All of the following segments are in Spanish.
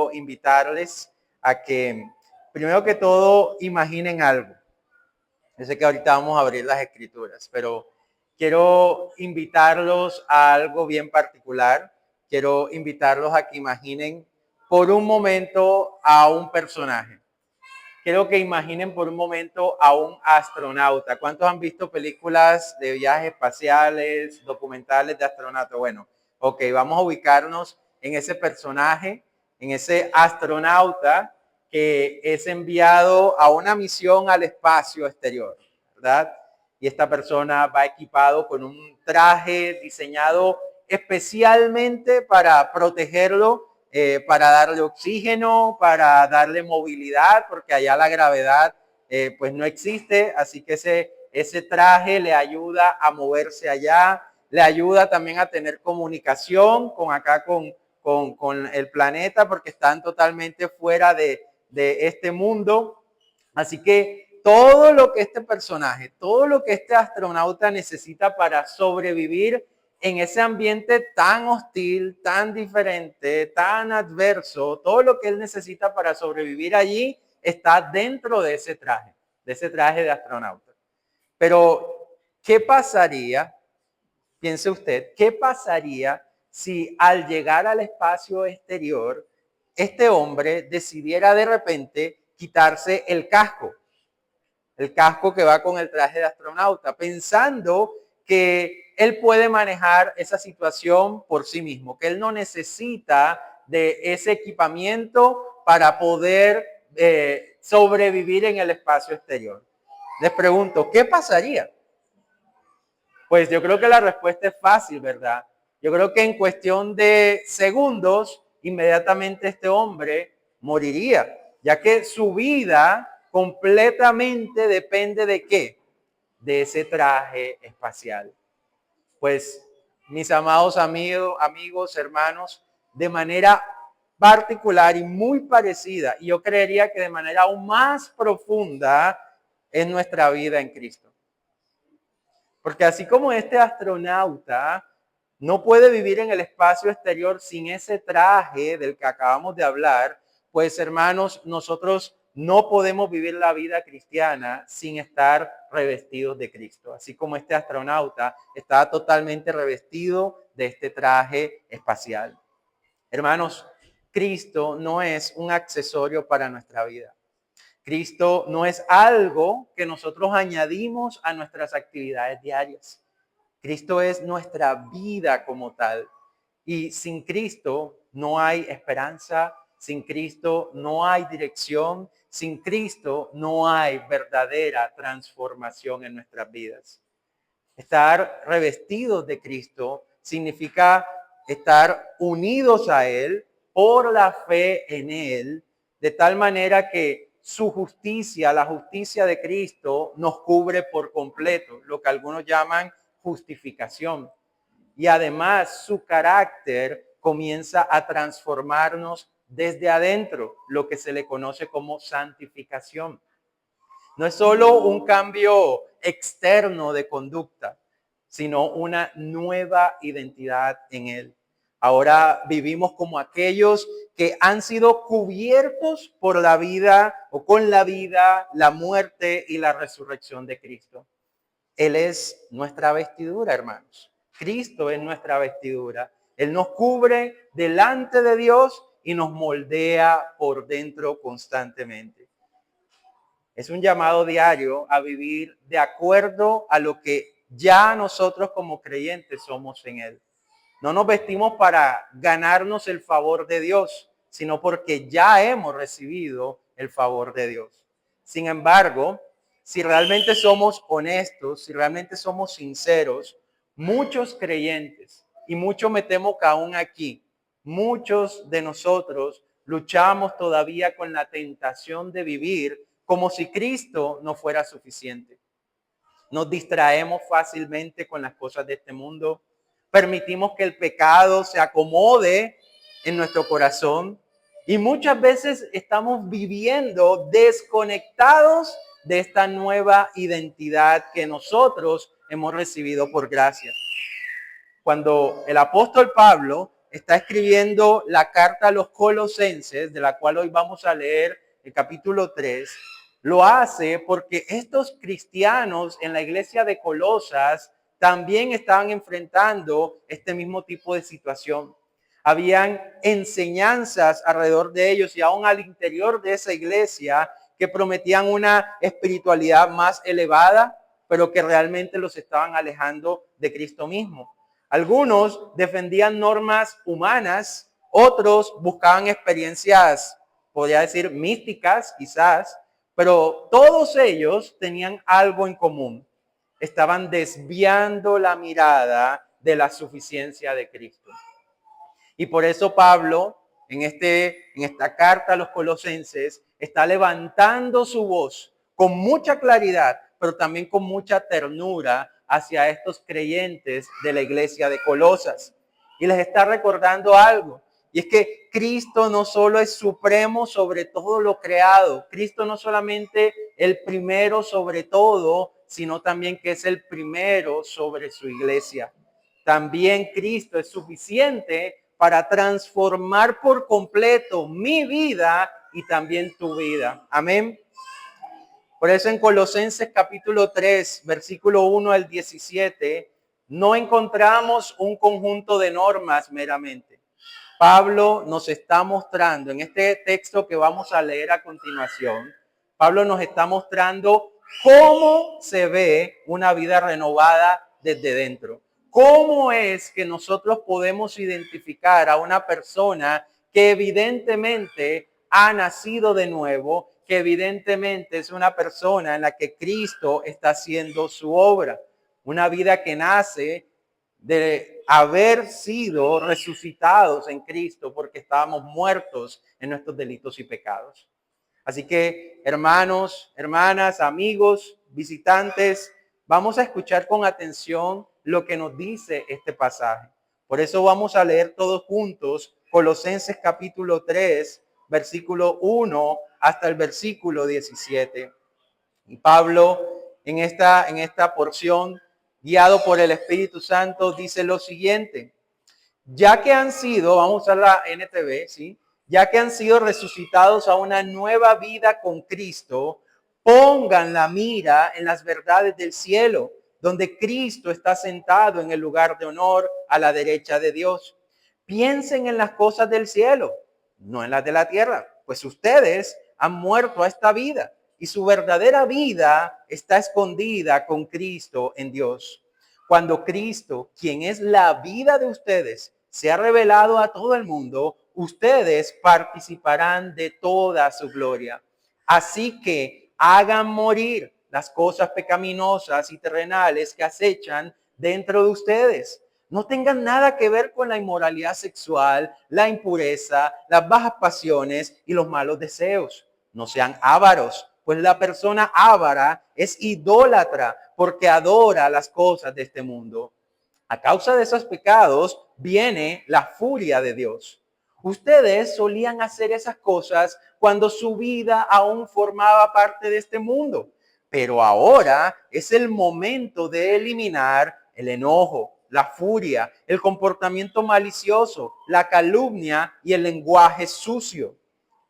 quiero invitarles a que, primero que todo, imaginen algo. Yo sé que ahorita vamos a abrir las escrituras, pero quiero invitarlos a algo bien particular. Quiero invitarlos a que imaginen por un momento a un personaje. Quiero que imaginen por un momento a un astronauta. ¿Cuántos han visto películas de viajes espaciales, documentales de astronautas? Bueno, ok, vamos a ubicarnos en ese personaje, en ese astronauta que es enviado a una misión al espacio exterior, ¿verdad? Y esta persona va equipado con un traje diseñado especialmente para protegerlo, para darle oxígeno, para darle movilidad, porque allá la gravedad pues no existe, así que ese traje le ayuda a moverse allá, le ayuda también a tener comunicación con acá, con el planeta, porque están totalmente fuera de este mundo. Así que todo lo que este personaje, todo lo que este astronauta necesita para sobrevivir en ese ambiente tan hostil, tan diferente, tan adverso, todo lo que él necesita para sobrevivir allí está dentro de ese traje de astronauta. Pero, ¿qué pasaría? Piense usted, ¿qué pasaría si al llegar al espacio exterior, este hombre decidiera de repente quitarse el casco que va con el traje de astronauta, pensando que él puede manejar esa situación por sí mismo, que él no necesita de ese equipamiento para poder sobrevivir en el espacio exterior? Les pregunto, ¿qué pasaría? Pues yo creo que la respuesta es fácil, ¿verdad? Yo creo que en cuestión de segundos, inmediatamente este hombre moriría, ya que su vida completamente depende de ¿qué? De ese traje espacial. Pues, mis amados amigos, hermanos, de manera particular y muy parecida, y yo creería que de manera aún más profunda, es nuestra vida en Cristo. Porque así como este astronauta no puede vivir en el espacio exterior sin ese traje del que acabamos de hablar, pues hermanos, nosotros no podemos vivir la vida cristiana sin estar revestidos de Cristo. Así como este astronauta está totalmente revestido de este traje espacial. Hermanos, Cristo no es un accesorio para nuestra vida. Cristo no es algo que nosotros añadimos a nuestras actividades diarias. Cristo es nuestra vida como tal. Y sin Cristo no hay esperanza, sin Cristo no hay dirección, sin Cristo no hay verdadera transformación en nuestras vidas. Estar revestidos de Cristo significa estar unidos a Él por la fe en Él, de tal manera que su justicia, la justicia de Cristo, nos cubre por completo, lo que algunos llaman justificación. Y además su carácter comienza a transformarnos desde adentro, lo que se le conoce como santificación. No es solo un cambio externo de conducta, sino una nueva identidad en Él. Ahora vivimos como aquellos que han sido cubiertos por la vida o con la vida, la muerte y la resurrección de Cristo. Él es nuestra vestidura, hermanos. Cristo es nuestra vestidura. Él nos cubre delante de Dios y nos moldea por dentro constantemente. Es un llamado diario a vivir de acuerdo a lo que ya nosotros como creyentes somos en Él. No nos vestimos para ganarnos el favor de Dios, sino porque ya hemos recibido el favor de Dios. Sin embargo, si realmente somos honestos, si realmente somos sinceros, muchos creyentes, y mucho me temo que aún aquí, muchos de nosotros luchamos todavía con la tentación de vivir como si Cristo no fuera suficiente. Nos distraemos fácilmente con las cosas de este mundo. Permitimos que el pecado se acomode en nuestro corazón. Y muchas veces estamos viviendo desconectados de esta nueva identidad que nosotros hemos recibido por gracia. Cuando el apóstol Pablo está escribiendo la carta a los Colosenses, de la cual hoy vamos a leer el capítulo 3, lo hace porque estos cristianos en la iglesia de Colosas también estaban enfrentando este mismo tipo de situación. Habían enseñanzas alrededor de ellos y aún al interior de esa iglesia que prometían una espiritualidad más elevada, pero que realmente los estaban alejando de Cristo mismo. Algunos defendían normas humanas, otros buscaban experiencias, podría decir, místicas quizás, pero todos ellos tenían algo en común. Estaban desviando la mirada de la suficiencia de Cristo. Y por eso Pablo, en esta carta a los Colosenses, está levantando su voz con mucha claridad, pero también con mucha ternura hacia estos creyentes de la iglesia de Colosas. Y les está recordando algo. Y es que Cristo no solo es supremo sobre todo lo creado. Cristo no solamente el primero sobre todo, sino también que es el primero sobre su iglesia. También Cristo es suficiente para transformar por completo mi vida y también tu vida. Amén. Por eso en Colosenses capítulo 3, versículo 1 al 17, no encontramos un conjunto de normas meramente. Pablo nos está mostrando en este texto que vamos a leer a continuación, Pablo nos está mostrando cómo se ve una vida renovada desde dentro. ¿Cómo es que nosotros podemos identificar a una persona que evidentemente ha nacido de nuevo, que evidentemente es una persona en la que Cristo está haciendo su obra? Una vida que nace de haber sido resucitados en Cristo porque estábamos muertos en nuestros delitos y pecados. Así que, hermanos, hermanas, amigos, visitantes, vamos a escuchar con atención lo que nos dice este pasaje. Por eso vamos a leer todos juntos Colosenses capítulo 3, versículo 1 hasta el versículo 17. Y Pablo en esta porción, guiado por el Espíritu Santo, dice lo siguiente: ya que han sido, vamos a la NTV, ¿sí? Ya que han sido resucitados a una nueva vida con Cristo, pongan la mira en las verdades del cielo, donde Cristo está sentado en el lugar de honor a la derecha de Dios. Piensen en las cosas del cielo, no en las de la tierra, pues ustedes han muerto a esta vida y su verdadera vida está escondida con Cristo en Dios. Cuando Cristo, quien es la vida de ustedes, se ha revelado a todo el mundo, ustedes participarán de toda su gloria. Así que hagan morir las cosas pecaminosas y terrenales que acechan dentro de ustedes. No tengan nada que ver con la inmoralidad sexual, la impureza, las bajas pasiones y los malos deseos. No sean ávaros, pues la persona ávara es idólatra porque adora las cosas de este mundo. A causa de esos pecados viene la furia de Dios. Ustedes solían hacer esas cosas cuando su vida aún formaba parte de este mundo, pero ahora es el momento de eliminar el enojo, la furia, el comportamiento malicioso, la calumnia y el lenguaje sucio.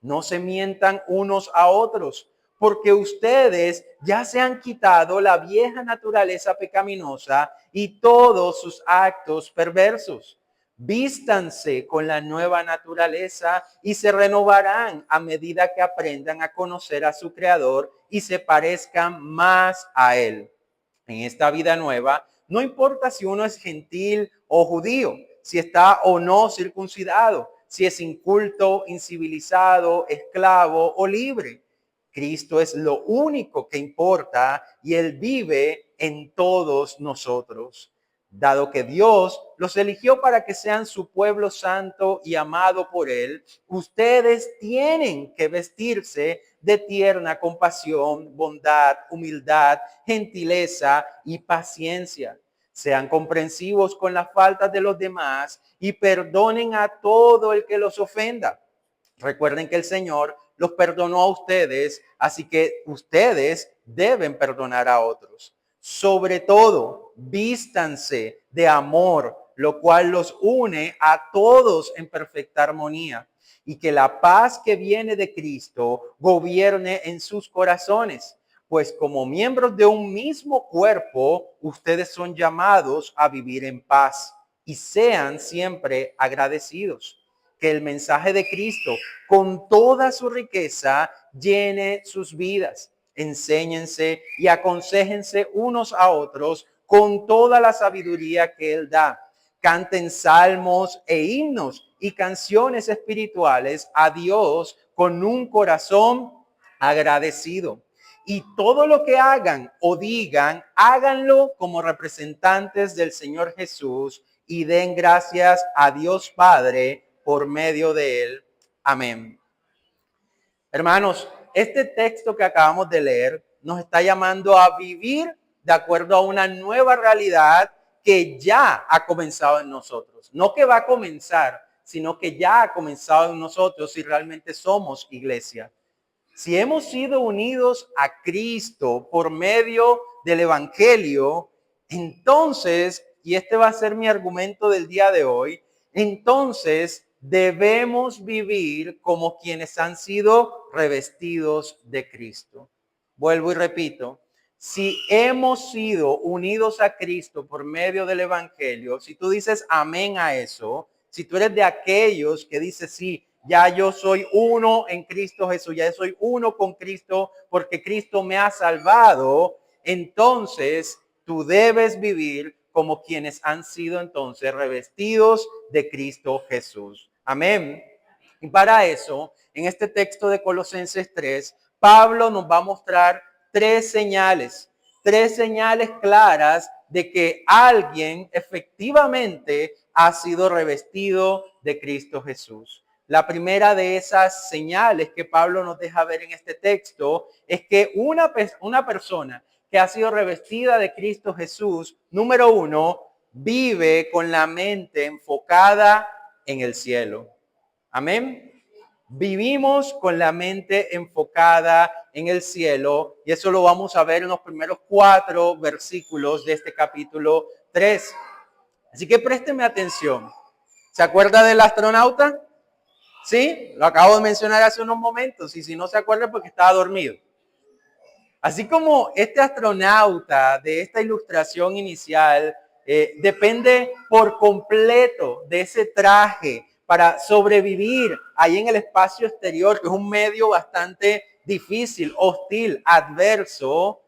No se mientan unos a otros, porque ustedes ya se han quitado la vieja naturaleza pecaminosa y todos sus actos perversos. Vístanse con la nueva naturaleza y se renovarán a medida que aprendan a conocer a su Creador y se parezcan más a Él. En esta vida nueva, no importa si uno es gentil o judío, si está o no circuncidado, si es inculto, incivilizado, esclavo o libre. Cristo es lo único que importa y Él vive en todos nosotros. Dado que Dios los eligió para que sean su pueblo santo y amado por Él, ustedes tienen que vestirse de tierna compasión, bondad, humildad, gentileza y paciencia. Sean comprensivos con las faltas de los demás y perdonen a todo el que los ofenda. Recuerden que el Señor los perdonó a ustedes, así que ustedes deben perdonar a otros. Sobre todo, vístanse de amor, lo cual los une a todos en perfecta armonía, y que la paz que viene de Cristo gobierne en sus corazones, pues como miembros de un mismo cuerpo, ustedes son llamados a vivir en paz y sean siempre agradecidos. Que el mensaje de Cristo, con toda su riqueza, llene sus vidas. Enséñense y aconséjense unos a otros con toda la sabiduría que Él da. Canten salmos e himnos y canciones espirituales a Dios con un corazón agradecido. Y todo lo que hagan o digan, háganlo como representantes del Señor Jesús y den gracias a Dios Padre por medio de Él. Amén. Hermanos, este texto que acabamos de leer nos está llamando a vivir de acuerdo a una nueva realidad que ya ha comenzado en nosotros. No que va a comenzar, sino que ya ha comenzado en nosotros si realmente somos iglesia. Si hemos sido unidos a Cristo por medio del Evangelio, entonces, y este va a ser mi argumento del día de hoy, entonces debemos vivir como quienes han sido revestidos de Cristo. Vuelvo y repito, si hemos sido unidos a Cristo por medio del Evangelio, si tú dices amén a eso, si tú eres de aquellos que dices sí, ya yo soy uno en Cristo Jesús, ya soy uno con Cristo porque Cristo me ha salvado, entonces tú debes vivir como quienes han sido entonces revestidos de Cristo Jesús. Amén. Y para eso, en este texto de Colosenses 3, Pablo nos va a mostrar tres señales claras de que alguien efectivamente ha sido revestido de Cristo Jesús. La primera de esas señales que Pablo nos deja ver en este texto es que una persona que ha sido revestida de Cristo Jesús, número uno, vive con la mente enfocada en el cielo. Amén. Vivimos con la mente enfocada en el cielo y eso lo vamos a ver en los primeros 4 versículos de este capítulo 3. Así que présteme atención. ¿Se acuerda del astronauta? Sí, lo acabo de mencionar hace unos momentos y si no se acuerda porque estaba dormido. Así como este astronauta de esta ilustración inicial depende por completo de ese traje para sobrevivir ahí en el espacio exterior, que es un medio bastante difícil, hostil, adverso.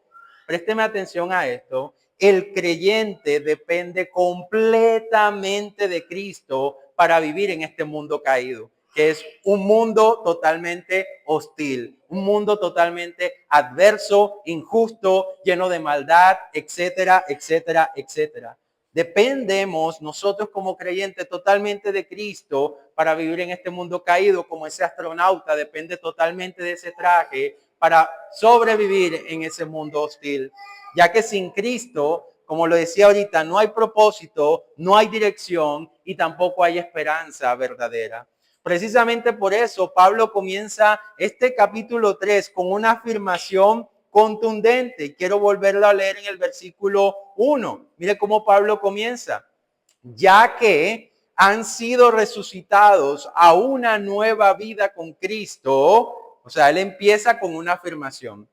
Présteme atención a esto. El creyente depende completamente de Cristo para vivir en este mundo caído, que es un mundo totalmente hostil, un mundo totalmente adverso, injusto, lleno de maldad, etcétera, etcétera, etcétera. Dependemos nosotros como creyentes totalmente de Cristo para vivir en este mundo caído, como ese astronauta depende totalmente de ese traje para sobrevivir en ese mundo hostil. Ya que sin Cristo, como lo decía ahorita, no hay propósito, no hay dirección y tampoco hay esperanza verdadera. Precisamente por eso Pablo comienza este capítulo 3 con una afirmación contundente. Quiero volverlo a leer en el versículo 1. Mire cómo Pablo comienza. Ya que han sido resucitados a una nueva vida con Cristo. O sea, él empieza con una afirmación.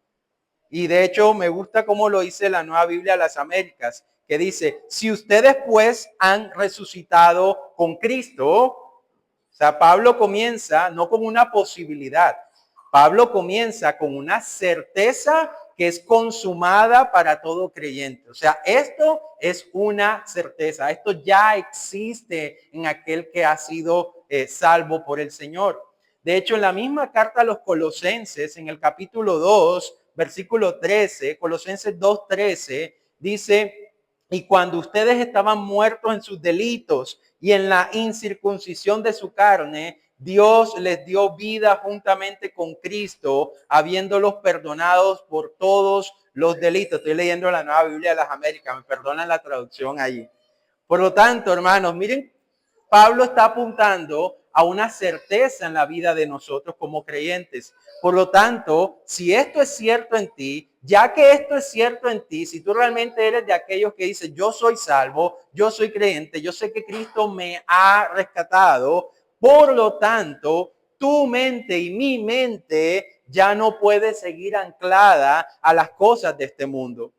Y de hecho me gusta cómo lo dice la Nueva Biblia de las Américas, que dice, si ustedes pues han resucitado con Cristo. O sea, Pablo comienza no con una posibilidad. Pablo comienza con una certeza que es consumada para todo creyente. O sea, esto es una certeza. Esto ya existe en aquel que ha sido salvo por el Señor. De hecho, en la misma carta a los Colosenses, en el capítulo 2, versículo 13, Colosenses 2:13, dice, y cuando ustedes estaban muertos en sus delitos y en la incircuncisión de su carne, Dios les dio vida juntamente con Cristo, habiéndolos perdonados por todos los delitos. Estoy leyendo la Nueva Biblia de las Américas, me perdonan la traducción allí. Por lo tanto, hermanos, miren, Pablo está apuntando a una certeza en la vida de nosotros como creyentes. Por lo tanto, si esto es cierto en ti, ya que esto es cierto en ti, si tú realmente eres de aquellos que dicen, yo soy salvo, yo soy creyente, yo sé que Cristo me ha rescatado, por lo tanto, tu mente y mi mente ya no puede seguir anclada a las cosas de este mundo,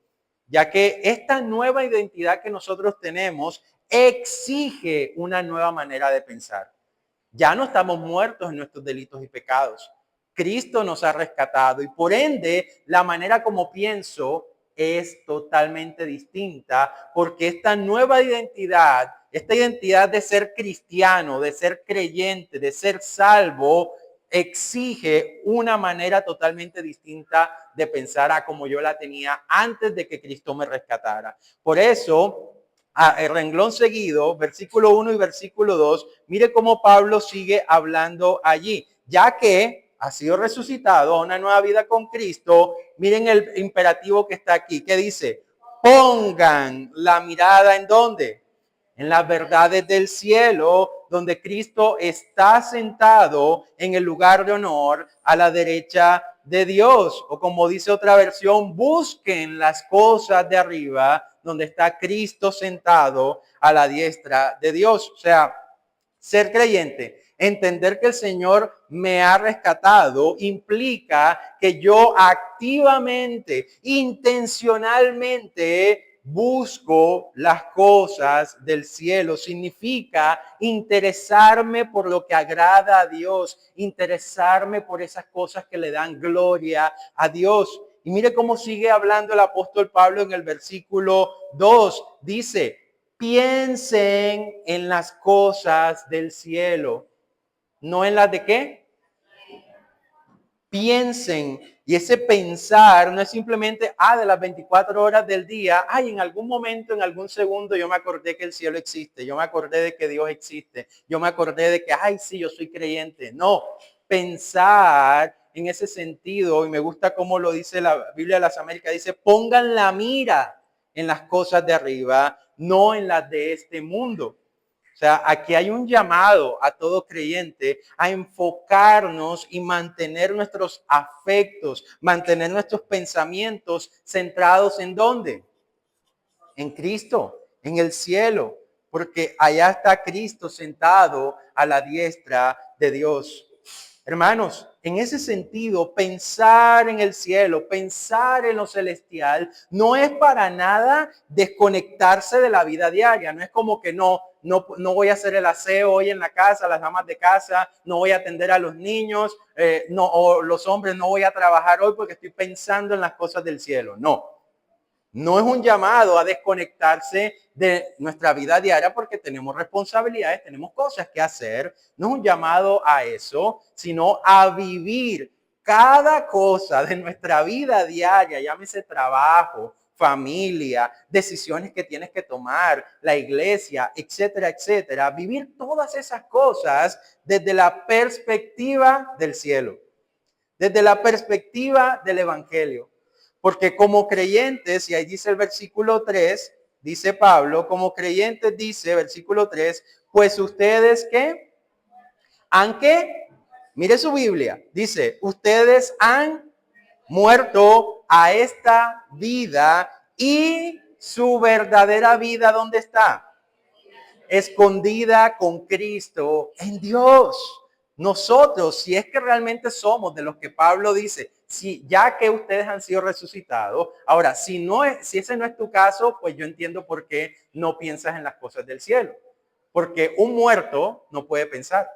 ya que esta nueva identidad que nosotros tenemos exige una nueva manera de pensar. Ya no estamos muertos en nuestros delitos y pecados. Cristo nos ha rescatado y por ende la manera como pienso es totalmente distinta porque esta nueva identidad, esta identidad de ser cristiano, de ser creyente, de ser salvo, exige una manera totalmente distinta de pensar a como yo la tenía antes de que Cristo me rescatara. Por eso, el renglón seguido, versículo 1 y versículo 2, mire cómo Pablo sigue hablando allí, ya que ha sido resucitado a una nueva vida con Cristo. Miren el imperativo que está aquí, que dice, pongan la mirada ¿en dónde? En las verdades del cielo, donde Cristo está sentado en el lugar de honor a la derecha de Dios. O como dice otra versión, busquen las cosas de arriba, donde está Cristo sentado a la diestra de Dios. O sea, ser creyente, entender que el Señor me ha rescatado, implica que yo activamente, intencionalmente, busco las cosas del cielo. Significa interesarme por lo que agrada a Dios, interesarme por esas cosas que le dan gloria a Dios. Y mire cómo sigue hablando el apóstol Pablo en el versículo 2. Dice, piensen en las cosas del cielo, no en las de qué. Piensen, y ese pensar no es simplemente, de las 24 horas del día, en algún momento, en algún segundo, yo me acordé que el cielo existe, yo me acordé de que Dios existe, yo me acordé de que, sí, yo soy creyente. No, pensar en ese sentido, y me gusta cómo lo dice la Biblia de las Américas, dice, pongan la mira en las cosas de arriba, no en las de este mundo. O sea, aquí hay un llamado a todo creyente a enfocarnos y mantener nuestros afectos, mantener nuestros pensamientos centrados ¿en dónde? En Cristo, en el cielo, porque allá está Cristo sentado a la diestra de Dios. Hermanos, en ese sentido, pensar en el cielo, pensar en lo celestial, no es para nada desconectarse de la vida diaria. No es como que no voy a hacer el aseo hoy en la casa, las damas de casa, no voy a atender a los niños, o los hombres no voy a trabajar hoy porque estoy pensando en las cosas del cielo. No es un llamado a desconectarse de nuestra vida diaria porque tenemos responsabilidades, tenemos cosas que hacer. No es un llamado a eso, sino a vivir cada cosa de nuestra vida diaria, llámese trabajo, familia, decisiones que tienes que tomar, la iglesia, etcétera, etcétera. Vivir todas esas cosas desde la perspectiva del cielo, desde la perspectiva del evangelio. Porque como creyentes, y ahí dice el versículo 3, dice Pablo, como creyentes dice, versículo 3, pues ustedes ¿qué? ¿Han qué? Mire su Biblia, dice, ustedes han muerto a esta vida y su verdadera vida, ¿dónde está? Escondida con Cristo en Dios. Nosotros, si es que realmente somos de los que Pablo dice, si ya que ustedes han sido resucitados, ahora, si ese no es tu caso, pues yo entiendo por qué no piensas en las cosas del cielo. Porque un muerto no puede pensar.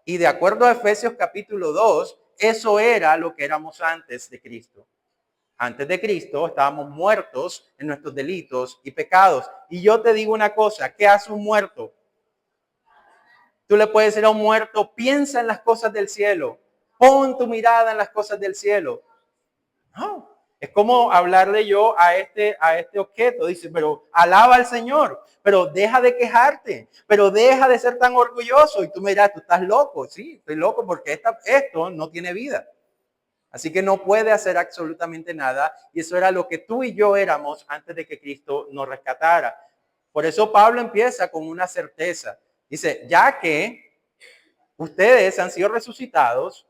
Y de acuerdo a Efesios capítulo 2, eso era lo que éramos antes de Cristo. Antes de Cristo estábamos muertos en nuestros delitos y pecados. Y yo te digo una cosa, ¿qué hace un muerto? Tú le puedes decir a un muerto, piensa en las cosas del cielo, pon tu mirada en las cosas del cielo. No, es como hablarle yo a este objeto, dice, pero alaba al Señor, pero deja de quejarte, pero deja de ser tan orgulloso. Y tú me dirás, tú estás loco. Sí, estoy loco porque esto no tiene vida. Así que no puede hacer absolutamente nada. Y eso era lo que tú y yo éramos antes de que Cristo nos rescatara. Por eso Pablo empieza con una certeza. Dice, ya que Ustedes han sido resucitados,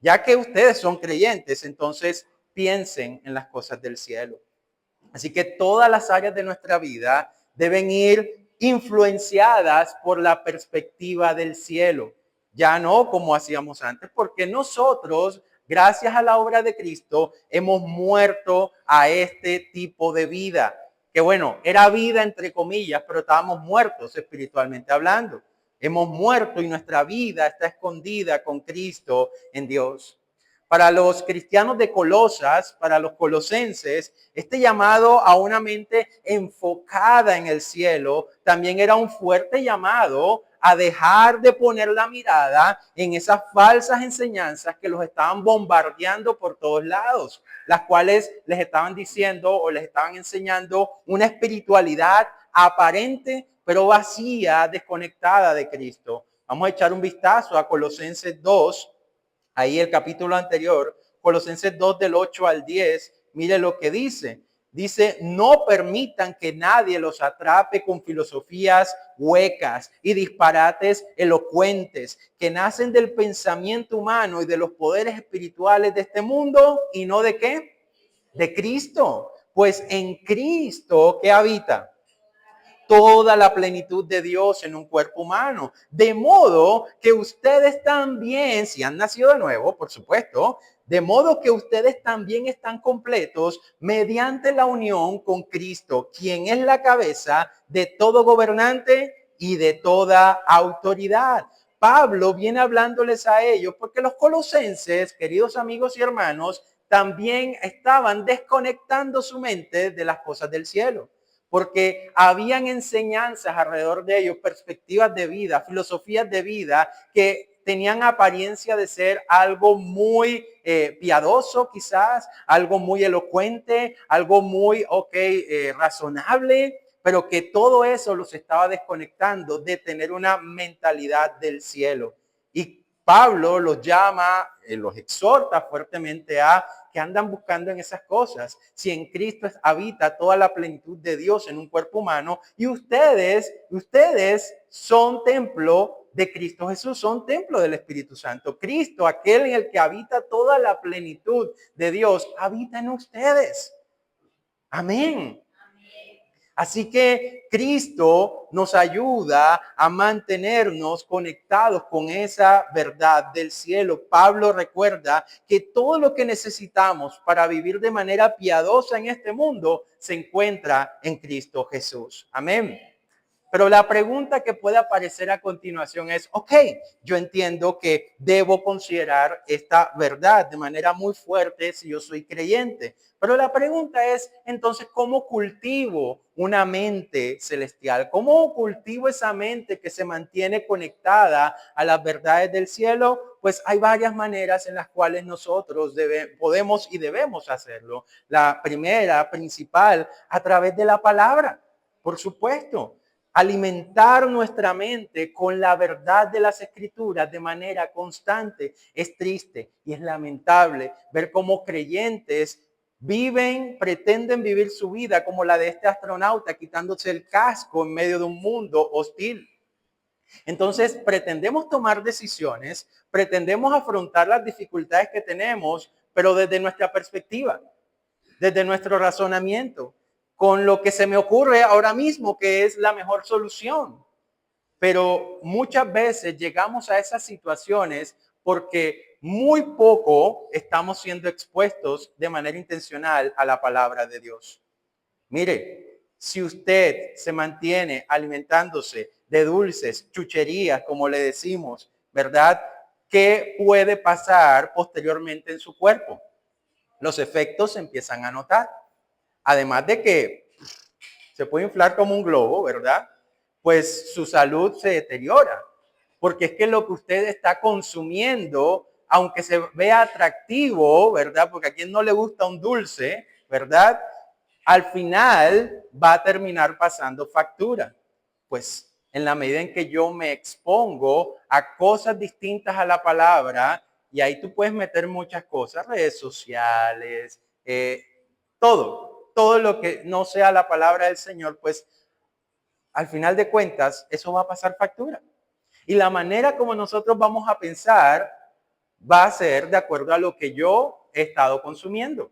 ya que ustedes son creyentes, entonces piensen en las cosas del cielo. Así que todas las áreas de nuestra vida deben ir influenciadas por la perspectiva del cielo, ya no como hacíamos antes, porque nosotros, gracias a la obra de Cristo, hemos muerto a este tipo de vida, que bueno, era vida entre comillas, pero estábamos muertos espiritualmente hablando. Hemos muerto y nuestra vida está escondida con Cristo en Dios. Para los cristianos de Colosas, para los colosenses, este llamado a una mente enfocada en el cielo también era un fuerte llamado a dejar de poner la mirada en esas falsas enseñanzas que los estaban bombardeando por todos lados, las cuales les estaban diciendo o les estaban enseñando una espiritualidad aparente, pero vacía, desconectada de Cristo. Vamos a echar un vistazo a Colosenses 2. Ahí el capítulo anterior, Colosenses 2 del 8 al 10, mire lo que dice. Dice, no permitan que nadie los atrape con filosofías huecas y disparates elocuentes que nacen del pensamiento humano y de los poderes espirituales de este mundo y no de qué? De Cristo. Pues en Cristo, ¿qué habita? Toda la plenitud de Dios en un cuerpo humano. De modo que ustedes también, si han nacido de nuevo, por supuesto, de modo que ustedes también están completos mediante la unión con Cristo, quien es la cabeza de todo gobernante y de toda autoridad. Pablo viene hablándoles a ellos porque los colosenses, queridos amigos y hermanos, también estaban desconectando su mente de las cosas del cielo, porque habían enseñanzas alrededor de ellos, perspectivas de vida, filosofías de vida que tenían apariencia de ser algo muy piadoso quizás, algo muy elocuente, algo muy, razonable, pero que todo eso los estaba desconectando de tener una mentalidad del cielo. Y Pablo los llama, los exhorta fuertemente a que andan buscando en esas cosas. Si en Cristo habita toda la plenitud de Dios en un cuerpo humano y ustedes son templo de Cristo Jesús, son templo del Espíritu Santo. Cristo, aquel en el que habita toda la plenitud de Dios, habita en ustedes. Amén. Así que Cristo nos ayuda a mantenernos conectados con esa verdad del cielo. Pablo recuerda que todo lo que necesitamos para vivir de manera piadosa en este mundo se encuentra en Cristo Jesús. Amén. Pero la pregunta que puede aparecer a continuación es, ok, yo entiendo que debo considerar esta verdad de manera muy fuerte si yo soy creyente. Pero la pregunta es, entonces, ¿cómo cultivo una mente celestial? ¿Cómo cultivo esa mente que se mantiene conectada a las verdades del cielo? Pues hay varias maneras en las cuales nosotros podemos y debemos hacerlo. La primera, principal, a través de la palabra, por supuesto. Alimentar nuestra mente con la verdad de las escrituras de manera constante. Es triste y es lamentable ver cómo creyentes pretenden vivir su vida como la de este astronauta, quitándose el casco en medio de un mundo hostil. Entonces, pretendemos tomar decisiones, pretendemos afrontar las dificultades que tenemos, pero desde nuestra perspectiva, desde nuestro razonamiento, con lo que se me ocurre ahora mismo que es la mejor solución. Pero muchas veces llegamos a esas situaciones porque muy poco estamos siendo expuestos de manera intencional a la palabra de Dios. Mire, si usted se mantiene alimentándose de dulces, chucherías, como le decimos, ¿verdad? ¿Qué puede pasar posteriormente en su cuerpo? Los efectos se empiezan a notar. Además de que se puede inflar como un globo, ¿verdad? Pues su salud se deteriora. Porque es que lo que usted está consumiendo, aunque se vea atractivo, ¿verdad? Porque a quien no le gusta un dulce, ¿verdad? Al final va a terminar pasando factura. Pues en la medida en que yo me expongo a cosas distintas a la palabra, y ahí tú puedes meter muchas cosas, redes sociales, todo lo que no sea la palabra del Señor, pues al final de cuentas eso va a pasar factura. Y la manera como nosotros vamos a pensar va a ser de acuerdo a lo que yo he estado consumiendo.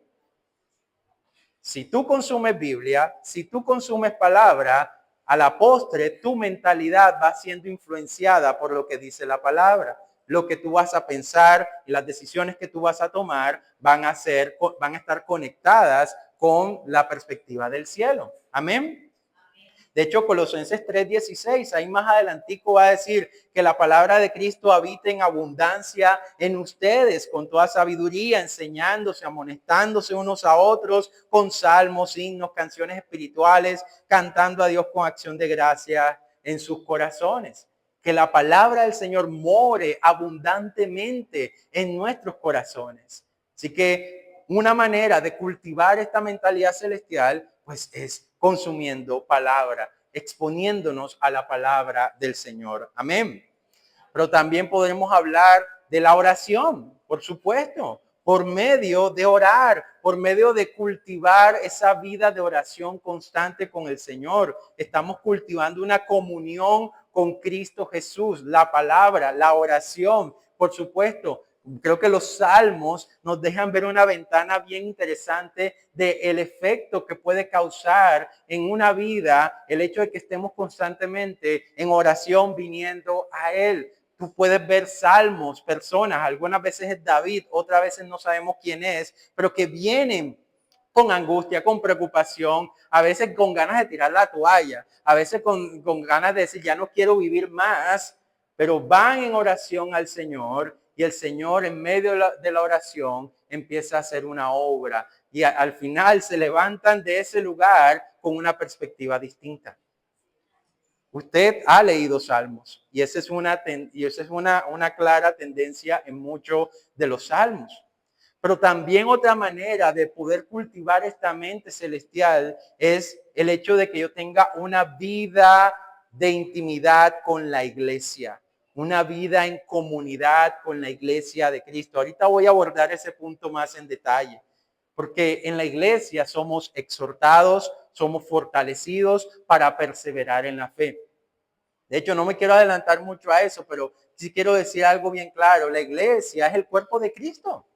Si tú consumes Biblia, si tú consumes palabra, a la postre tu mentalidad va siendo influenciada por lo que dice la palabra. Lo que tú vas a pensar y las decisiones que tú vas a tomar van a estar conectadas con la perspectiva del cielo. Amén. De hecho, Colosenses 3:16, ahí más adelantico va a decir que la palabra de Cristo habita en abundancia en ustedes, con toda sabiduría, enseñándose, amonestándose unos a otros, con salmos, himnos, canciones espirituales, cantando a Dios con acción de gracia en sus corazones. Que la palabra del Señor more abundantemente en nuestros corazones. Así que una manera de cultivar esta mentalidad celestial, pues es consumiendo palabra, exponiéndonos a la palabra del Señor. Amén. Pero también podremos hablar de la oración, por supuesto, por medio de orar, por medio de cultivar esa vida de oración constante con el Señor. Estamos cultivando una comunión con Cristo Jesús, la palabra, la oración, por supuesto. Creo que los salmos nos dejan ver una ventana bien interesante del efecto que puede causar en una vida el hecho de que estemos constantemente en oración viniendo a Él. Tú puedes ver salmos, personas, algunas veces es David, otras veces no sabemos quién es, pero que vienen con angustia, con preocupación, a veces con ganas de tirar la toalla, a veces con ganas de decir, ya no quiero vivir más, pero van en oración al Señor y el Señor en medio de la oración empieza a hacer una obra y al final se levantan de ese lugar con una perspectiva distinta. Usted ha leído salmos y esa es una clara tendencia en muchos de los salmos. Pero también otra manera de poder cultivar esta mente celestial es el hecho de que yo tenga una vida de intimidad con la iglesia, una vida en comunidad con la iglesia de Cristo. Ahorita voy a abordar ese punto más en detalle, porque en la iglesia somos exhortados, somos fortalecidos para perseverar en la fe. De hecho, no me quiero adelantar mucho a eso, pero sí quiero decir algo bien claro. La iglesia es el cuerpo de Cristo.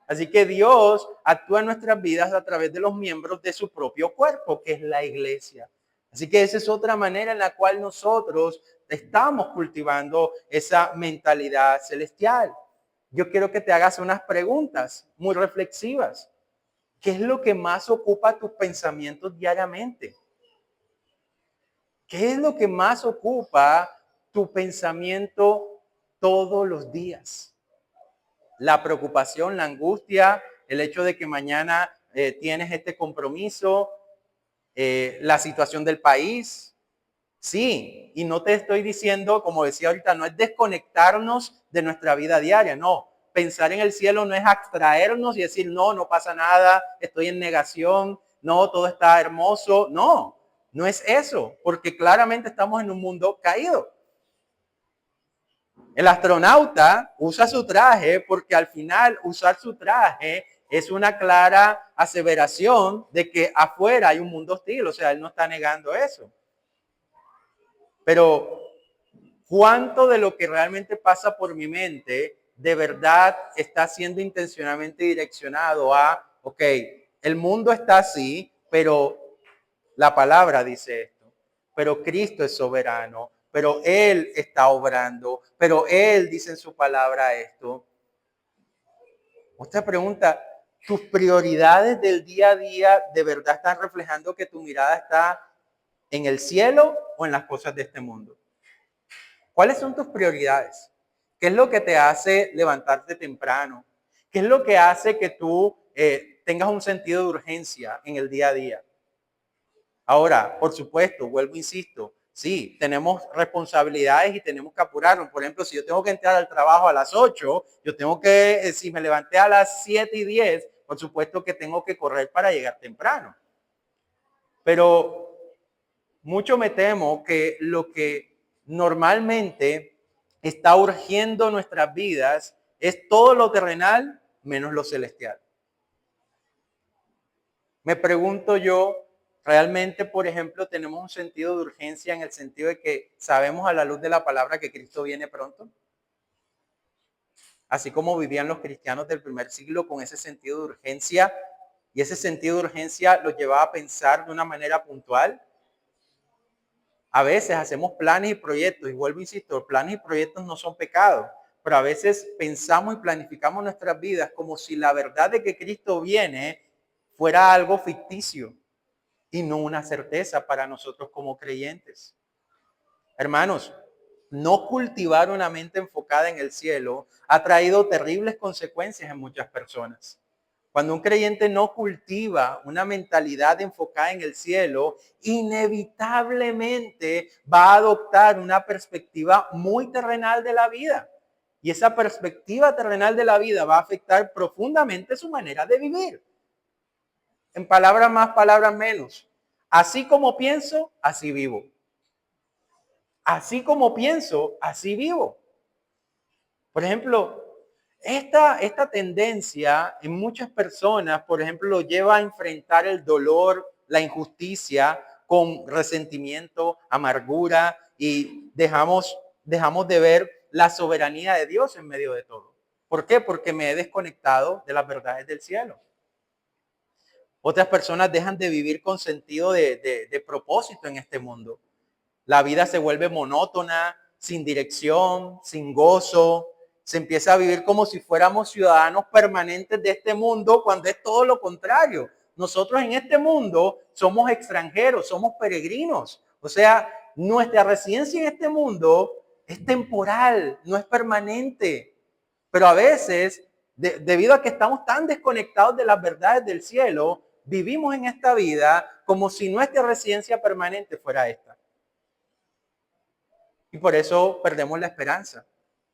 Así que Dios actúa en nuestras vidas a través de los miembros de su propio cuerpo, que es la iglesia. Así que esa es otra manera en la cual nosotros estamos cultivando esa mentalidad celestial. Yo quiero que te hagas unas preguntas muy reflexivas. ¿Qué es lo que más ocupa tus pensamientos diariamente? ¿Qué es lo que más ocupa tu pensamiento todos los días? La preocupación, la angustia, el hecho de que mañana tienes este compromiso, la situación del país. Sí, y no te estoy diciendo, como decía ahorita, no es desconectarnos de nuestra vida diaria, no. Pensar en el cielo no es abstraernos y decir, no, no pasa nada, estoy en negación, no, todo está hermoso. No, no es eso, porque claramente estamos en un mundo caído. El astronauta usa su traje porque al final usar su traje es una clara aseveración de que afuera hay un mundo hostil, o sea, él no está negando eso. Pero ¿cuánto de lo que realmente pasa por mi mente de verdad está siendo intencionalmente direccionado a, ok, el mundo está así, pero la palabra dice esto, pero Cristo es soberano, pero Él está obrando, pero Él dice en su palabra esto? Usted pregunta, ¿tus prioridades del día a día de verdad están reflejando que tu mirada está en el cielo o en las cosas de este mundo? ¿Cuáles son tus prioridades? ¿Qué es lo que te hace levantarte temprano? ¿Qué es lo que hace que tú tengas un sentido de urgencia en el día a día? Ahora, por supuesto, vuelvo, insisto, sí, tenemos responsabilidades y tenemos que apurarnos. Por ejemplo, si yo tengo que entrar al trabajo a las 8, yo tengo que, si me levanté a las 7:10, por supuesto que tengo que correr para llegar temprano. Pero mucho me temo que lo que normalmente está urgiendo nuestras vidas es todo lo terrenal menos lo celestial. Me pregunto yo, Realmente, por ejemplo, tenemos un sentido de urgencia en el sentido de que sabemos a la luz de la palabra que Cristo viene pronto. Así como vivían los cristianos del primer siglo con ese sentido de urgencia, y ese sentido de urgencia los llevaba a pensar de una manera puntual. A veces hacemos planes y proyectos, y vuelvo, insisto, planes y proyectos no son pecados, pero a veces pensamos y planificamos nuestras vidas como si la verdad de que Cristo viene fuera algo ficticio y no una certeza para nosotros como creyentes. Hermanos, no cultivar una mente enfocada en el cielo ha traído terribles consecuencias en muchas personas. Cuando un creyente no cultiva una mentalidad enfocada en el cielo, inevitablemente va a adoptar una perspectiva muy terrenal de la vida. Y esa perspectiva terrenal de la vida va a afectar profundamente su manera de vivir. En palabras más, palabras menos. Así como pienso, así vivo. Así como pienso, así vivo. Por ejemplo, esta tendencia en muchas personas, por ejemplo, lo lleva a enfrentar el dolor, la injusticia con resentimiento, amargura y dejamos de ver la soberanía de Dios en medio de todo. ¿Por qué? Porque me he desconectado de las verdades del cielo. Otras personas dejan de vivir con sentido de propósito en este mundo. La vida se vuelve monótona, sin dirección, sin gozo. Se empieza a vivir como si fuéramos ciudadanos permanentes de este mundo, cuando es todo lo contrario. Nosotros en este mundo somos extranjeros, somos peregrinos. O sea, nuestra residencia en este mundo es temporal, no es permanente. Pero a veces, debido a que estamos tan desconectados de las verdades del cielo, vivimos en esta vida como si nuestra residencia permanente fuera esta. Y por eso perdemos la esperanza,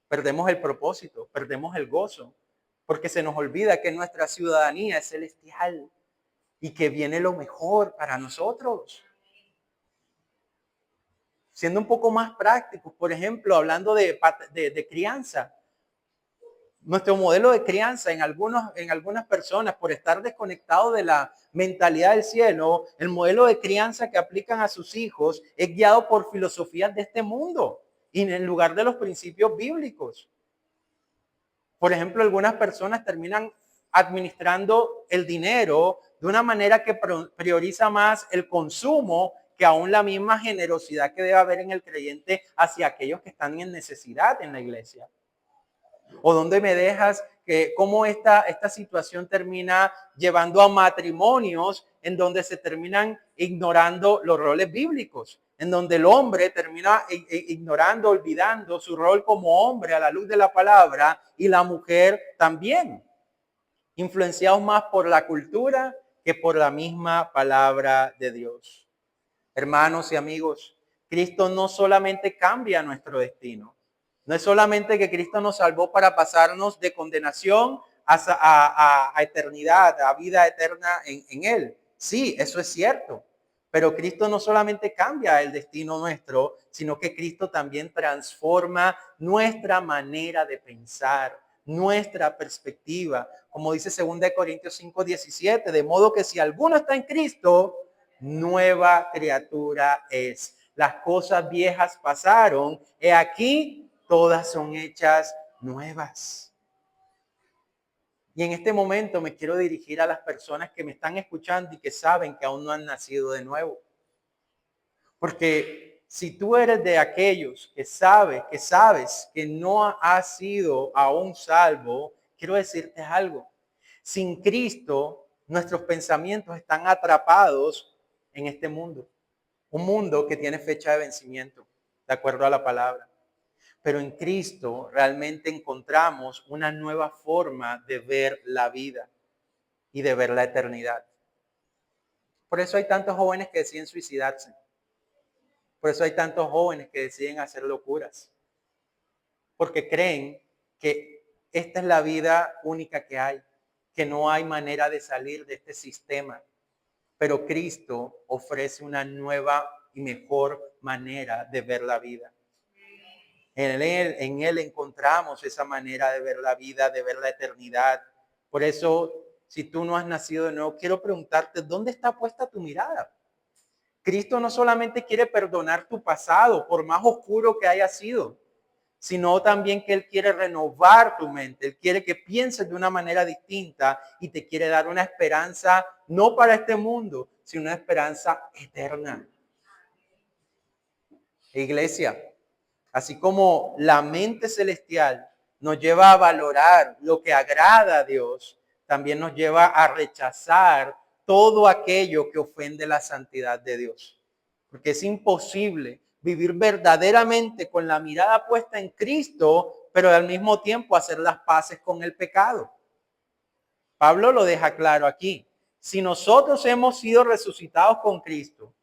perdemos el propósito, perdemos el gozo, porque se nos olvida que nuestra ciudadanía es celestial y que viene lo mejor para nosotros. Siendo un poco más prácticos, por ejemplo, hablando de crianza, nuestro modelo de crianza en algunas personas, por estar desconectados de la mentalidad del cielo, el modelo de crianza que aplican a sus hijos es guiado por filosofías de este mundo y en lugar de los principios bíblicos. Por ejemplo, algunas personas terminan administrando el dinero de una manera que prioriza más el consumo que aún la misma generosidad que debe haber en el creyente hacia aquellos que están en necesidad en la iglesia. ¿O dónde me dejas que cómo esta situación termina llevando a matrimonios en donde se terminan ignorando los roles bíblicos? En donde el hombre termina ignorando, olvidando su rol como hombre a la luz de la palabra y la mujer también, influenciados más por la cultura que por la misma palabra de Dios. Hermanos y amigos, Cristo no solamente cambia nuestro destino, no es solamente que Cristo nos salvó para pasarnos de condenación a eternidad, a vida eterna en Él. Sí, eso es cierto. Pero Cristo no solamente cambia el destino nuestro, sino que Cristo también transforma nuestra manera de pensar, nuestra perspectiva. Como dice 2 Corintios 5:17, de modo que si alguno está en Cristo, nueva criatura es. Las cosas viejas pasaron, he aquí, todas son hechas nuevas. Y en este momento me quiero dirigir a las personas que me están escuchando y que saben que aún no han nacido de nuevo. Porque si tú eres de aquellos que sabes que no has sido aún salvo, quiero decirte algo. Sin Cristo, nuestros pensamientos están atrapados en este mundo. Un mundo que tiene fecha de vencimiento, de acuerdo a la palabra. Pero en Cristo realmente encontramos una nueva forma de ver la vida y de ver la eternidad. Por eso hay tantos jóvenes que deciden suicidarse. Por eso hay tantos jóvenes que deciden hacer locuras. Porque creen que esta es la vida única que hay, que no hay manera de salir de este sistema. Pero Cristo ofrece una nueva y mejor manera de ver la vida. En él encontramos esa manera de ver la vida, de ver la eternidad. Por eso, si tú no has nacido de nuevo, quiero preguntarte, ¿dónde está puesta tu mirada? Cristo no solamente quiere perdonar tu pasado, por más oscuro que haya sido, sino también que Él quiere renovar tu mente. Él quiere que pienses de una manera distinta y te quiere dar una esperanza, no para este mundo, sino una esperanza eterna. Iglesia, así como la mente celestial nos lleva a valorar lo que agrada a Dios, también nos lleva a rechazar todo aquello que ofende la santidad de Dios. Porque es imposible vivir verdaderamente con la mirada puesta en Cristo, pero al mismo tiempo hacer las paces con el pecado. Pablo lo deja claro aquí. Si nosotros hemos sido resucitados con Cristo,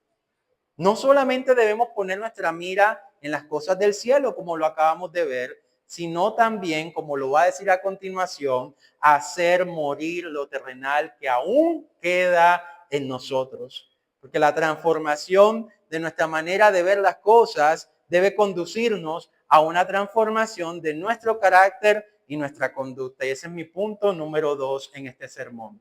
no solamente debemos poner nuestra mira en las cosas del cielo, como lo acabamos de ver, sino también, como lo va a decir a continuación, hacer morir lo terrenal que aún queda en nosotros. Porque la transformación de nuestra manera de ver las cosas debe conducirnos a una transformación de nuestro carácter y nuestra conducta. Y ese es mi punto número 2 en este sermón.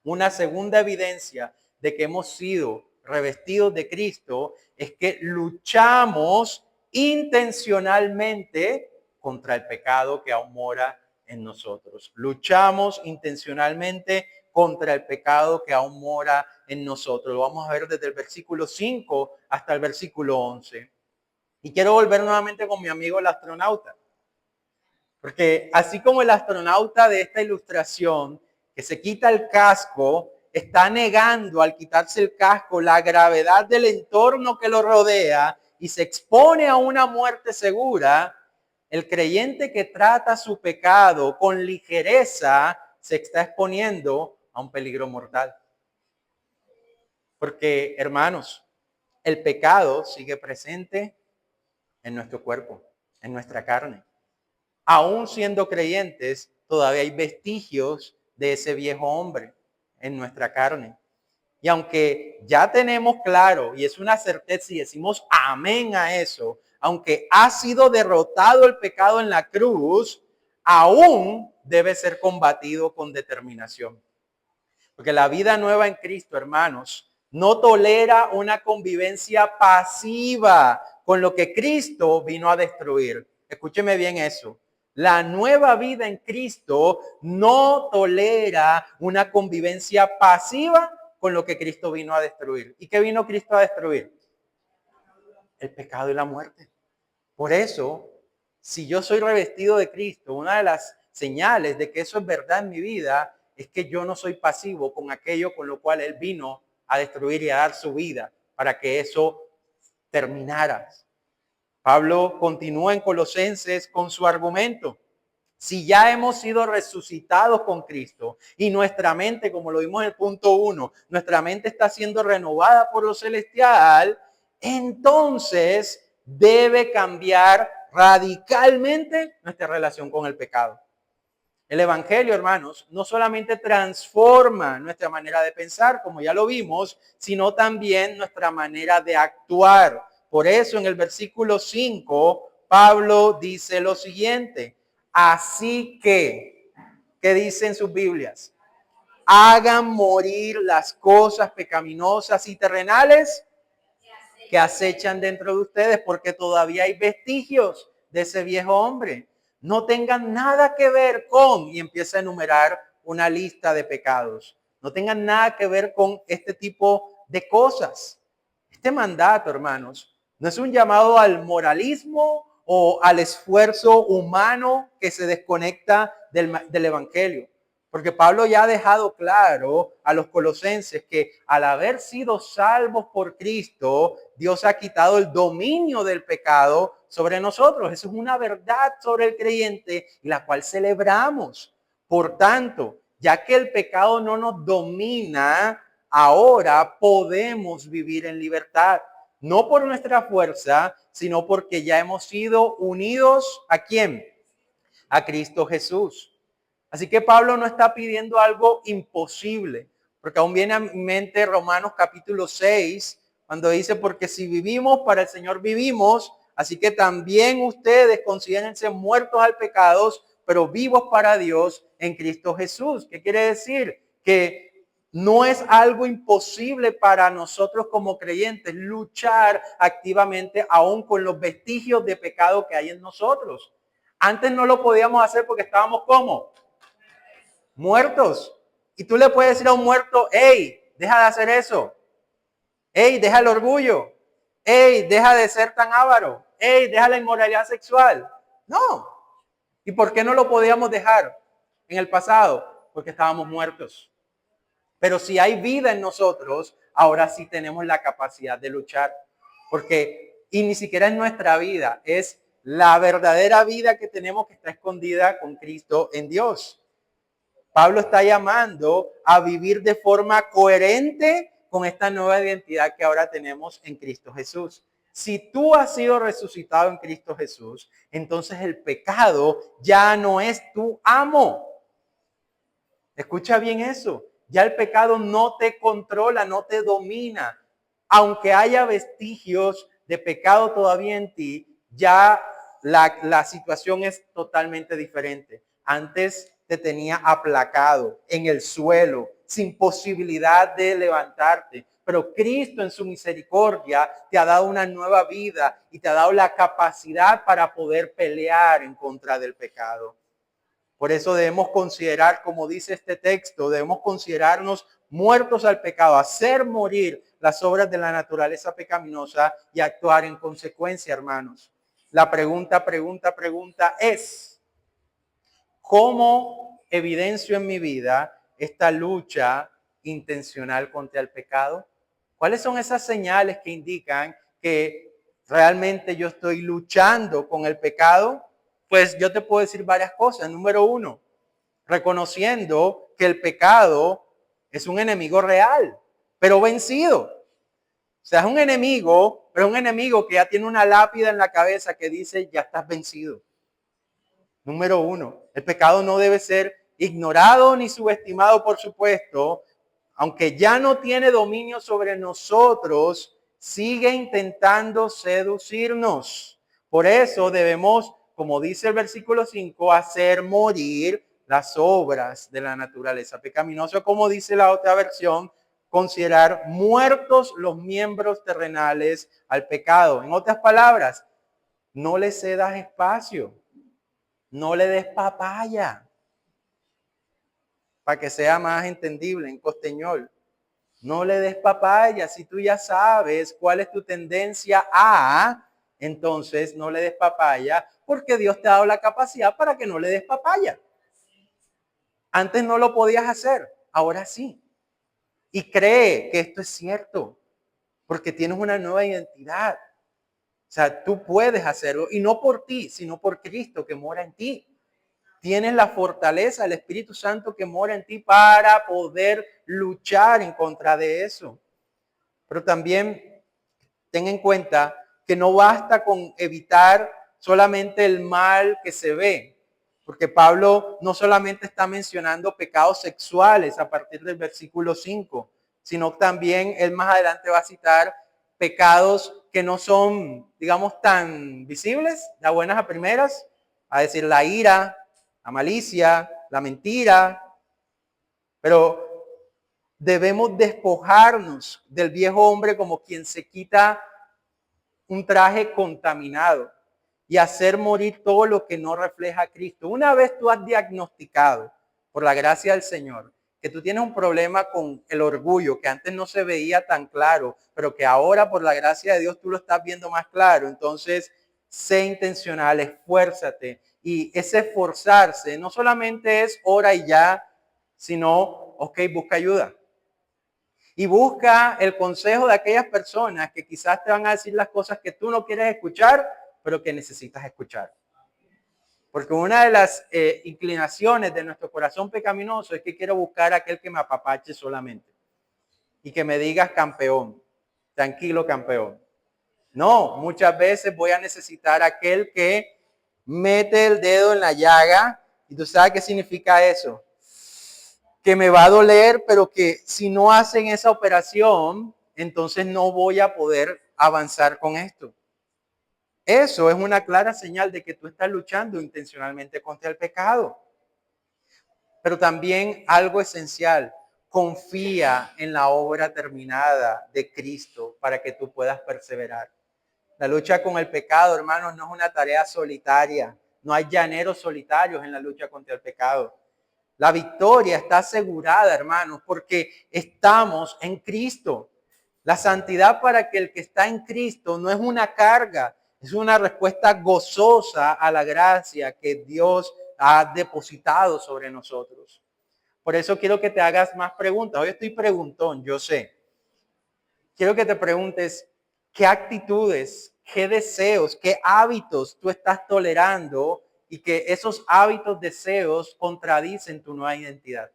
Una segunda evidencia de que hemos sido revestidos de Cristo es que luchamos intencionalmente contra el pecado que aún mora en nosotros. Luchamos intencionalmente contra el pecado que aún mora en nosotros. Lo vamos a ver desde el versículo 5 hasta el versículo 11. Y quiero volver nuevamente con mi amigo el astronauta. Porque así como el astronauta de esta ilustración que se quita el casco, está negando al quitarse el casco la gravedad del entorno que lo rodea y se expone a una muerte segura, el creyente que trata su pecado con ligereza se está exponiendo a un peligro mortal. Porque, hermanos, el pecado sigue presente en nuestro cuerpo, en nuestra carne. Aún siendo creyentes, todavía hay vestigios de ese viejo hombre en nuestra carne. Y aunque ya tenemos claro, y es una certeza y decimos amén a eso, aunque ha sido derrotado el pecado en la cruz, aún debe ser combatido con determinación. Porque la vida nueva en Cristo, hermanos, no tolera una convivencia pasiva con lo que Cristo vino a destruir. Escúcheme bien eso. La nueva vida en Cristo no tolera una convivencia pasiva con lo que Cristo vino a destruir. ¿Y qué vino Cristo a destruir? El pecado y la muerte. Por eso, si yo soy revestido de Cristo, una de las señales de que eso es verdad en mi vida es que yo no soy pasivo con aquello con lo cual Él vino a destruir y a dar su vida para que eso terminara. Pablo continúa en Colosenses con su argumento. Si ya hemos sido resucitados con Cristo y nuestra mente, como lo vimos en el punto 1, nuestra mente está siendo renovada por lo celestial, entonces debe cambiar radicalmente nuestra relación con el pecado. El Evangelio, hermanos, no solamente transforma nuestra manera de pensar, como ya lo vimos, sino también nuestra manera de actuar. Por eso en el versículo 5, Pablo dice lo siguiente: así que, ¿qué dicen sus Biblias? Hagan morir las cosas pecaminosas y terrenales que acechan dentro de ustedes, porque todavía hay vestigios de ese viejo hombre. No tengan nada que ver con, y empieza a enumerar una lista de pecados. No tengan nada que ver con este tipo de cosas. Este mandato, hermanos, no es un llamado al moralismo o al esfuerzo humano que se desconecta del Evangelio. Porque Pablo ya ha dejado claro a los colosenses que al haber sido salvos por Cristo, Dios ha quitado el dominio del pecado sobre nosotros. Eso es una verdad sobre el creyente y la cual celebramos. Por tanto, ya que el pecado no nos domina, ahora podemos vivir en libertad. No por nuestra fuerza, sino porque ya hemos sido unidos ¿a quién? A Cristo Jesús. Así que Pablo no está pidiendo algo imposible, porque aún viene a mi mente Romanos capítulo 6, cuando dice, porque si vivimos, para el Señor vivimos, así que también ustedes considérense muertos al pecado, pero vivos para Dios en Cristo Jesús. ¿Qué quiere decir? Que No es algo imposible para nosotros como creyentes luchar activamente aún con los vestigios de pecado que hay en nosotros. Antes no lo podíamos hacer porque estábamos ¿cómo? Muertos. Y tú le puedes decir a un muerto, hey, deja de hacer eso. Hey, deja el orgullo. Hey, deja de ser tan avaro. Hey, deja la inmoralidad sexual. No. ¿Y por qué no lo podíamos dejar en el pasado? Porque estábamos muertos. Pero si hay vida en nosotros, ahora sí tenemos la capacidad de luchar. Y ni siquiera es nuestra vida, es la verdadera vida que tenemos que está escondida con Cristo en Dios. Pablo está llamando a vivir de forma coherente con esta nueva identidad que ahora tenemos en Cristo Jesús. Si tú has sido resucitado en Cristo Jesús, entonces el pecado ya no es tu amo. Escucha bien eso. Ya el pecado no te controla, no te domina. Aunque haya vestigios de pecado todavía en ti, ya la situación es totalmente diferente. Antes te tenía aplacado en el suelo, sin posibilidad de levantarte. Pero Cristo en su misericordia te ha dado una nueva vida y te ha dado la capacidad para poder pelear en contra del pecado. Por eso debemos considerar, como dice este texto, debemos considerarnos muertos al pecado, hacer morir las obras de la naturaleza pecaminosa y actuar en consecuencia, hermanos. La pregunta es, ¿cómo evidencio en mi vida esta lucha intencional contra el pecado? ¿Cuáles son esas señales que indican que realmente yo estoy luchando con el pecado? Pues yo te puedo decir varias cosas. Número 1, reconociendo que el pecado es un enemigo real, pero vencido. O sea, es un enemigo, pero un enemigo que ya tiene una lápida en la cabeza que dice, ya estás vencido. Número 1, el pecado no debe ser ignorado ni subestimado, por supuesto. Aunque ya no tiene dominio sobre nosotros, sigue intentando seducirnos. Por eso debemos, como dice el versículo 5, hacer morir las obras de la naturaleza pecaminosa. Como dice la otra versión, considerar muertos los miembros terrenales al pecado. En otras palabras, no le cedas espacio. No le des papaya, para que sea más entendible en costeñol. No le des papaya. Si tú ya sabes cuál es tu tendencia a, entonces no le des papaya, porque Dios te ha dado la capacidad para que no le des papaya. Antes no lo podías hacer, ahora sí. Y cree que esto es cierto, porque tienes una nueva identidad. O sea, tú puedes hacerlo, y no por ti, sino por Cristo que mora en ti. Tienes la fortaleza del Espíritu Santo que mora en ti para poder luchar en contra de eso. Pero también ten en cuenta que no basta con evitar solamente el mal que se ve, porque Pablo no solamente está mencionando pecados sexuales a partir del versículo 5, sino también él más adelante va a citar pecados que no son, digamos, tan visibles, de buenas a primeras, a decir la ira, la malicia, la mentira, pero debemos despojarnos del viejo hombre como quien se quita un traje contaminado y hacer morir todo lo que no refleja a Cristo. Una vez tú has diagnosticado, por la gracia del Señor, que tú tienes un problema con el orgullo, que antes no se veía tan claro, pero que ahora por la gracia de Dios tú lo estás viendo más claro, entonces sé intencional, esfuérzate. Y ese esforzarse no solamente es hora y ya, sino, ok, busca ayuda. Y busca el consejo de aquellas personas que quizás te van a decir las cosas que tú no quieres escuchar, pero que necesitas escuchar. Porque una de las inclinaciones de nuestro corazón pecaminoso es que quiero buscar a aquel que me apapache solamente. Y que me digas campeón, tranquilo campeón. No, muchas veces voy a necesitar a aquel que mete el dedo en la llaga. ¿Y tú sabes qué significa eso? Que me va a doler, pero que si no hacen esa operación, entonces no voy a poder avanzar con esto. Eso es una clara señal de que tú estás luchando intencionalmente contra el pecado. Pero también algo esencial, confía en la obra terminada de Cristo para que tú puedas perseverar. La lucha con el pecado, hermanos, no es una tarea solitaria. No hay llaneros solitarios en la lucha contra el pecado. La victoria está asegurada, hermanos, porque estamos en Cristo. La santidad para aquel que está en Cristo no es una carga, es una respuesta gozosa a la gracia que Dios ha depositado sobre nosotros. Por eso quiero que te hagas más preguntas. Hoy estoy preguntón, yo sé. Quiero que te preguntes qué actitudes, qué deseos, qué hábitos tú estás tolerando y que esos hábitos, deseos contradicen tu nueva identidad.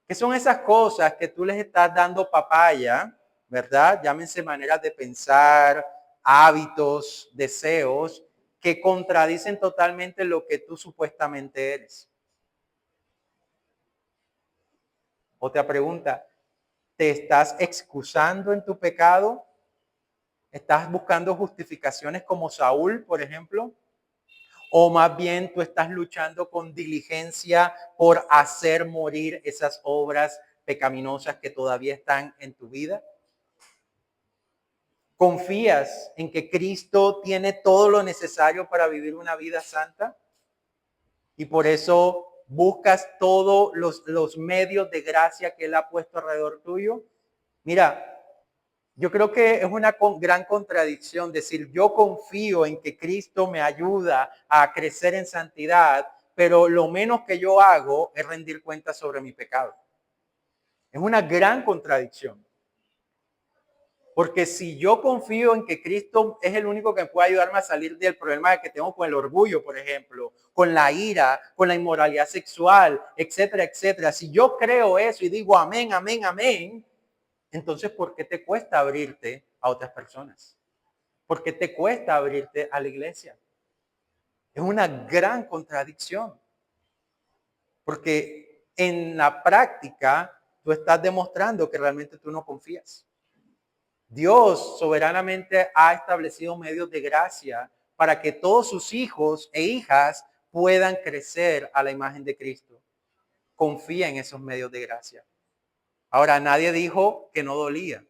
¿Qué son esas cosas que tú les estás dando papaya, verdad? Llámense maneras de pensar, hábitos, deseos, que contradicen totalmente lo que tú supuestamente eres. Otra pregunta, ¿te estás excusando en tu pecado? ¿Estás buscando justificaciones como Saúl, por ejemplo? ¿O más bien tú estás luchando con diligencia por hacer morir esas obras pecaminosas que todavía están en tu vida? ¿Confías en que Cristo tiene todo lo necesario para vivir una vida santa? Y por eso buscas todos los medios de gracia que Él ha puesto alrededor tuyo. Mira, yo creo que es una gran contradicción decir yo confío en que Cristo me ayuda a crecer en santidad, pero lo menos que yo hago es rendir cuentas sobre mi pecado. Es una gran contradicción. Porque si yo confío en que Cristo es el único que puede ayudarme a salir del problema que tengo con el orgullo, por ejemplo, con la ira, con la inmoralidad sexual, etcétera, etcétera. Si yo creo eso y digo amén, amén, amén, entonces ¿por qué te cuesta abrirte a otras personas? ¿Por qué te cuesta abrirte a la iglesia? Es una gran contradicción. Porque en la práctica tú estás demostrando que realmente tú no confías. Dios soberanamente ha establecido medios de gracia para que todos sus hijos e hijas puedan crecer a la imagen de Cristo. Confía en esos medios de gracia. Ahora, nadie dijo que no dolía.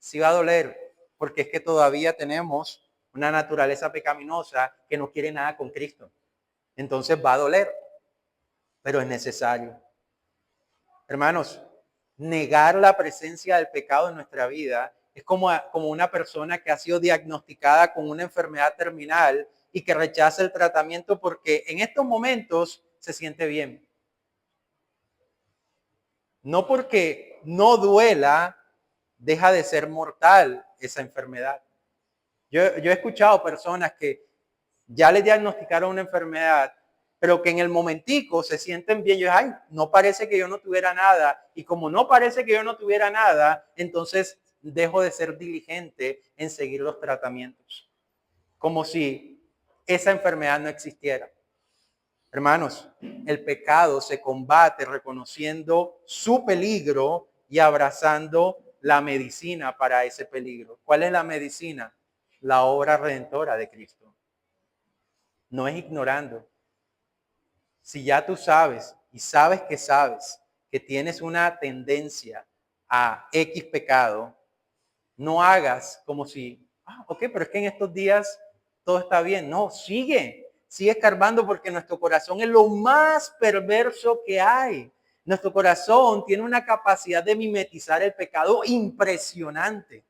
Sí va a doler, porque es que todavía tenemos una naturaleza pecaminosa que no quiere nada con Cristo. Entonces va a doler, pero es necesario. Hermanos, negar la presencia del pecado en nuestra vida es como una persona que ha sido diagnosticada con una enfermedad terminal y que rechaza el tratamiento porque en estos momentos se siente bien. No porque no duela, deja de ser mortal esa enfermedad. Yo he escuchado personas que ya les diagnosticaron una enfermedad, pero que en el momentico se sienten bien. Yo, ay, no parece que yo no tuviera nada. Y como no parece que yo no tuviera nada, entonces dejo de ser diligente en seguir los tratamientos. Como si esa enfermedad no existiera. Hermanos, el pecado se combate reconociendo su peligro y abrazando la medicina para ese peligro. ¿Cuál es la medicina? La obra redentora de Cristo. No es ignorando. Si ya tú sabes y sabes que tienes una tendencia a X pecado, no hagas como si, ok, pero es que en estos días todo está bien. No, sigue escarbando porque nuestro corazón es lo más perverso que hay. Nuestro corazón tiene una capacidad de mimetizar el pecado impresionante.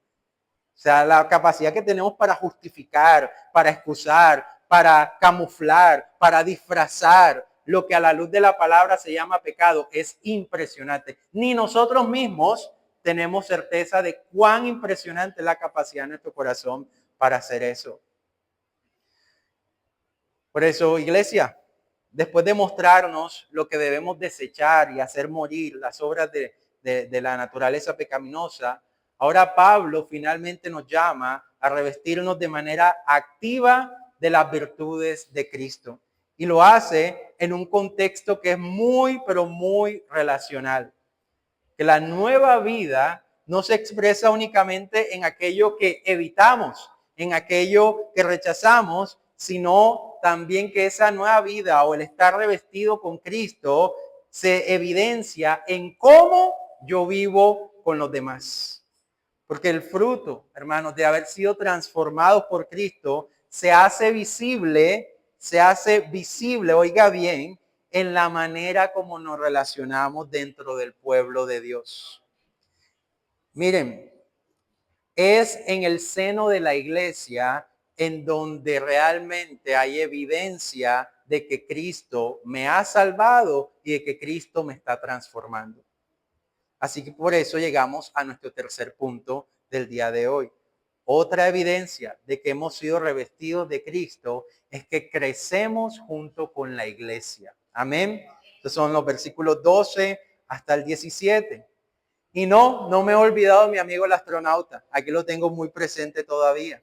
O sea, la capacidad que tenemos para justificar, para excusar, para camuflar, para disfrazar lo que a la luz de la palabra se llama pecado es impresionante. Ni nosotros mismos tenemos certeza de cuán impresionante es la capacidad de nuestro corazón para hacer eso. Por eso, iglesia, después de mostrarnos lo que debemos desechar y hacer morir las obras de la naturaleza pecaminosa, ahora Pablo finalmente nos llama a revestirnos de manera activa de las virtudes de Cristo. Y lo hace en un contexto que es muy, pero muy relacional. Que la nueva vida no se expresa únicamente en aquello que evitamos, en aquello que rechazamos, sino también que esa nueva vida o el estar revestido con Cristo se evidencia en cómo yo vivo con los demás. Porque el fruto, hermanos, de haber sido transformados por Cristo, se hace visible, oiga bien, en la manera como nos relacionamos dentro del pueblo de Dios. Miren, es en el seno de la iglesia en donde realmente hay evidencia de que Cristo me ha salvado y de que Cristo me está transformando. Así que por eso llegamos a nuestro tercer punto del día de hoy. Otra evidencia de que hemos sido revestidos de Cristo es que crecemos junto con la iglesia. Amén. Estos son los versículos 12 hasta el 17. Y no me he olvidado de mi amigo el astronauta. Aquí lo tengo muy presente todavía.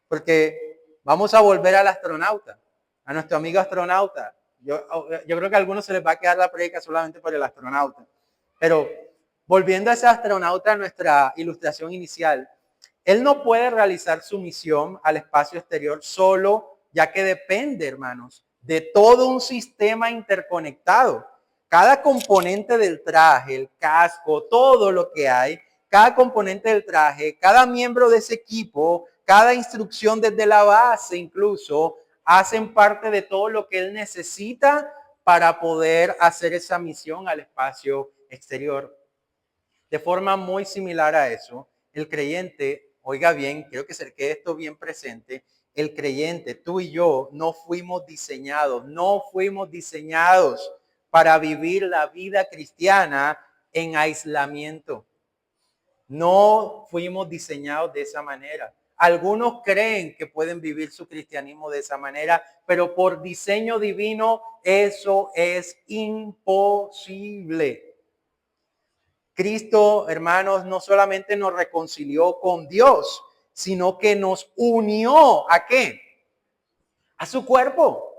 Porque vamos a volver al astronauta, a nuestro amigo astronauta. Yo creo que a algunos se les va a quedar la predica solamente por el astronauta. Pero volviendo a ese astronauta, a nuestra ilustración inicial, él no puede realizar su misión al espacio exterior solo, ya que depende, hermanos, de todo un sistema interconectado. Cada componente del traje, el casco, todo lo que hay, cada componente del traje, cada miembro de ese equipo, cada instrucción desde la base incluso, hacen parte de todo lo que él necesita para poder hacer esa misión al espacio exterior. De forma muy similar a eso, el creyente, oiga bien, quiero que se quede esto bien presente, el creyente, tú y yo, no fuimos diseñados para vivir la vida cristiana en aislamiento. No fuimos diseñados de esa manera. Algunos creen que pueden vivir su cristianismo de esa manera, pero por diseño divino eso es imposible. Cristo, hermanos, no solamente nos reconcilió con Dios, sino que nos unió ¿a qué? A su cuerpo.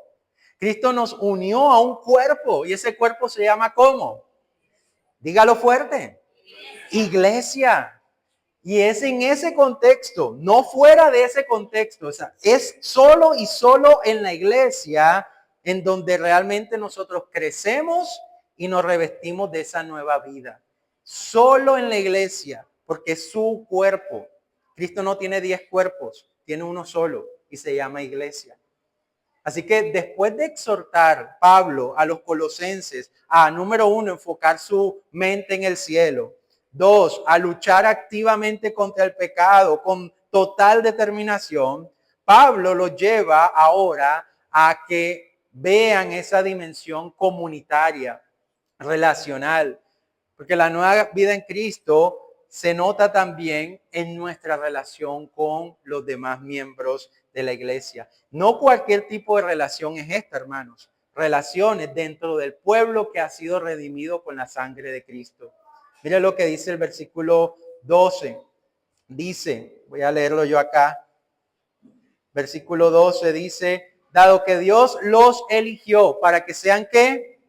Cristo nos unió a un cuerpo y ese cuerpo se llama ¿cómo? Dígalo fuerte. Iglesia. Y es en ese contexto, no fuera de ese contexto, o sea, es solo y solo en la iglesia en donde realmente nosotros crecemos y nos revestimos de esa nueva vida. Solo en la iglesia, porque es su cuerpo. Cristo no tiene 10 cuerpos, tiene uno solo y se llama iglesia. Así que después de exhortar Pablo a los colosenses a, número 1, enfocar su mente en el cielo. 2, a luchar activamente contra el pecado con total determinación. Pablo los lleva ahora a que vean esa dimensión comunitaria, relacional. Porque la nueva vida en Cristo se nota también en nuestra relación con los demás miembros de la iglesia. No cualquier tipo de relación es esta, hermanos. Relaciones dentro del pueblo que ha sido redimido con la sangre de Cristo. Mira lo que dice el versículo 12. Dice, voy a leerlo yo acá. Versículo 12 dice, dado que Dios los eligió para que sean ¿qué?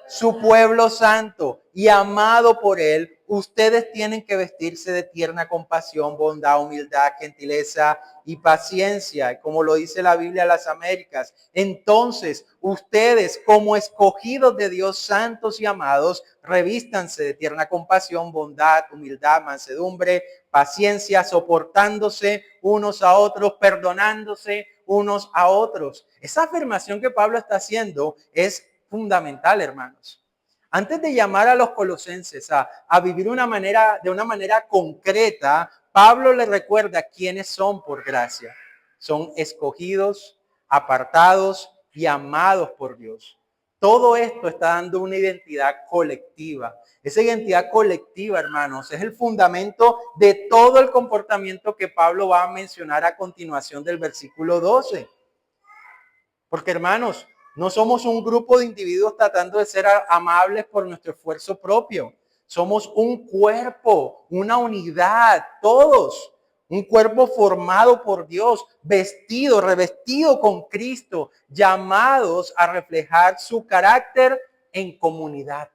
Su pueblo santo y amado por él, ustedes tienen que vestirse de tierna compasión, bondad, humildad, gentileza y paciencia, como lo dice la Biblia de las Américas. Entonces, ustedes como escogidos de Dios, santos y amados, revístanse de tierna compasión, bondad, humildad, mansedumbre, paciencia, soportándose unos a otros, perdonándose unos a otros. Esa afirmación que Pablo está haciendo es fundamental, hermanos. Antes de llamar a los colosenses a vivir de una manera concreta, Pablo les recuerda quiénes son por gracia. Son escogidos, apartados y amados por Dios. Todo esto está dando una identidad colectiva. Esa identidad colectiva, hermanos, es el fundamento de todo el comportamiento que Pablo va a mencionar a continuación del versículo 12. Porque, hermanos, no somos un grupo de individuos tratando de ser amables por nuestro esfuerzo propio. Somos un cuerpo, una unidad, todos. Un cuerpo formado por Dios, vestido, revestido con Cristo, llamados a reflejar su carácter en comunidad.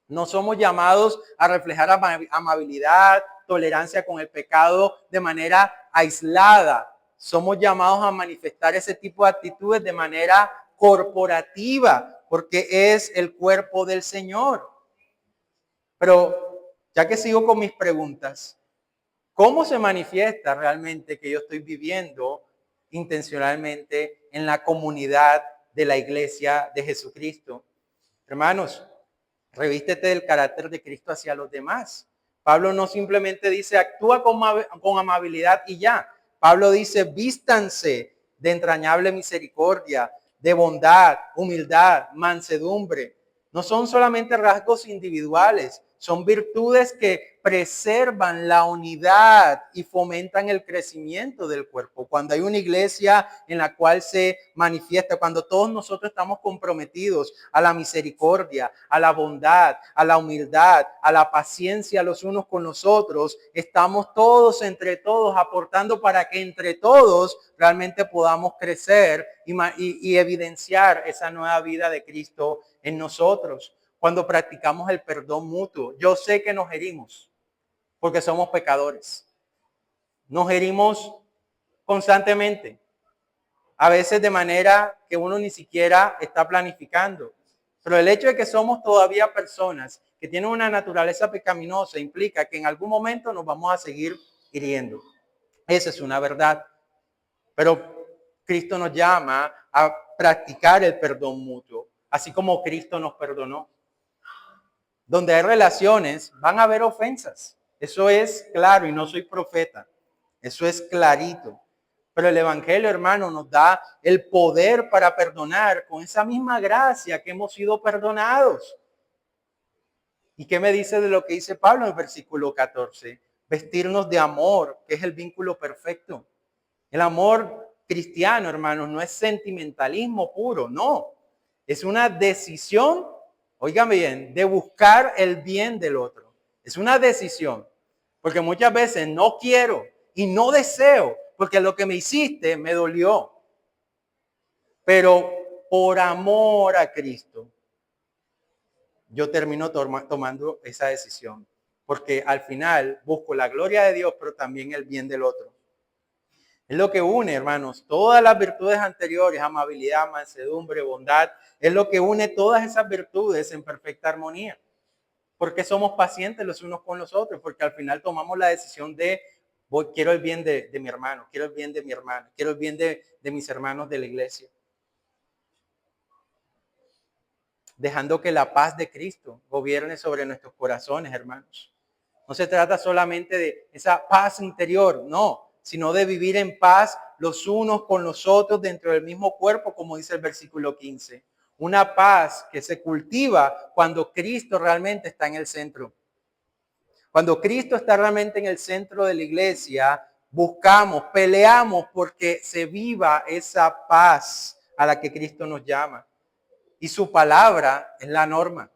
No somos llamados a reflejar amabilidad, tolerancia con el pecado de manera aislada. Somos llamados a manifestar ese tipo de actitudes de manera corporativa, porque es el cuerpo del Señor. Pero ya que sigo con mis preguntas, ¿cómo se manifiesta realmente que yo estoy viviendo intencionalmente en la comunidad de la iglesia de Jesucristo? Hermanos, revístete del carácter de Cristo hacia los demás. Pablo no simplemente dice actúa con amabilidad y ya. Pablo dice vístanse de entrañable misericordia, de bondad, humildad, mansedumbre. No son solamente rasgos individuales, son virtudes que preservan la unidad y fomentan el crecimiento del cuerpo. Cuando hay una iglesia en la cual se manifiesta, cuando todos nosotros estamos comprometidos a la misericordia, a la bondad, a la humildad, a la paciencia los unos con los otros, estamos todos entre todos aportando para que entre todos realmente podamos crecer y evidenciar esa nueva vida de Cristo en nosotros. Cuando practicamos el perdón mutuo, yo sé que nos herimos porque somos pecadores. Nos herimos constantemente, a veces de manera que uno ni siquiera está planificando. Pero el hecho de que somos todavía personas que tienen una naturaleza pecaminosa implica que en algún momento nos vamos a seguir hiriendo. Esa es una verdad. Pero Cristo nos llama a practicar el perdón mutuo, así como Cristo nos perdonó. Donde hay relaciones, van a haber ofensas. Eso es claro y no soy profeta. Eso es clarito. Pero el Evangelio, hermano, nos da el poder para perdonar con esa misma gracia que hemos sido perdonados. ¿Y qué me dice de lo que dice Pablo en el versículo 14? Vestirnos de amor, que es el vínculo perfecto. El amor cristiano, hermanos, no es sentimentalismo puro, no. Es una decisión, óigame bien, de buscar el bien del otro. Es una decisión, porque muchas veces no quiero y no deseo, porque lo que me hiciste me dolió. Pero por amor a Cristo, yo termino tomando esa decisión, porque al final busco la gloria de Dios, pero también el bien del otro. Es lo que une, hermanos, todas las virtudes anteriores, amabilidad, mansedumbre, bondad, es lo que une todas esas virtudes en perfecta armonía. Porque somos pacientes los unos con los otros, porque al final tomamos la decisión de, quiero el bien de mi hermano, quiero el bien de mi hermana, quiero el bien de mis hermanos de la iglesia. Dejando que la paz de Cristo gobierne sobre nuestros corazones, hermanos. No se trata solamente de esa paz interior, no, sino de vivir en paz los unos con los otros dentro del mismo cuerpo, como dice el versículo 15. Una paz que se cultiva cuando Cristo realmente está en el centro. Cuando Cristo está realmente en el centro de la iglesia, buscamos, peleamos porque se viva esa paz a la que Cristo nos llama. Y su palabra es la norma.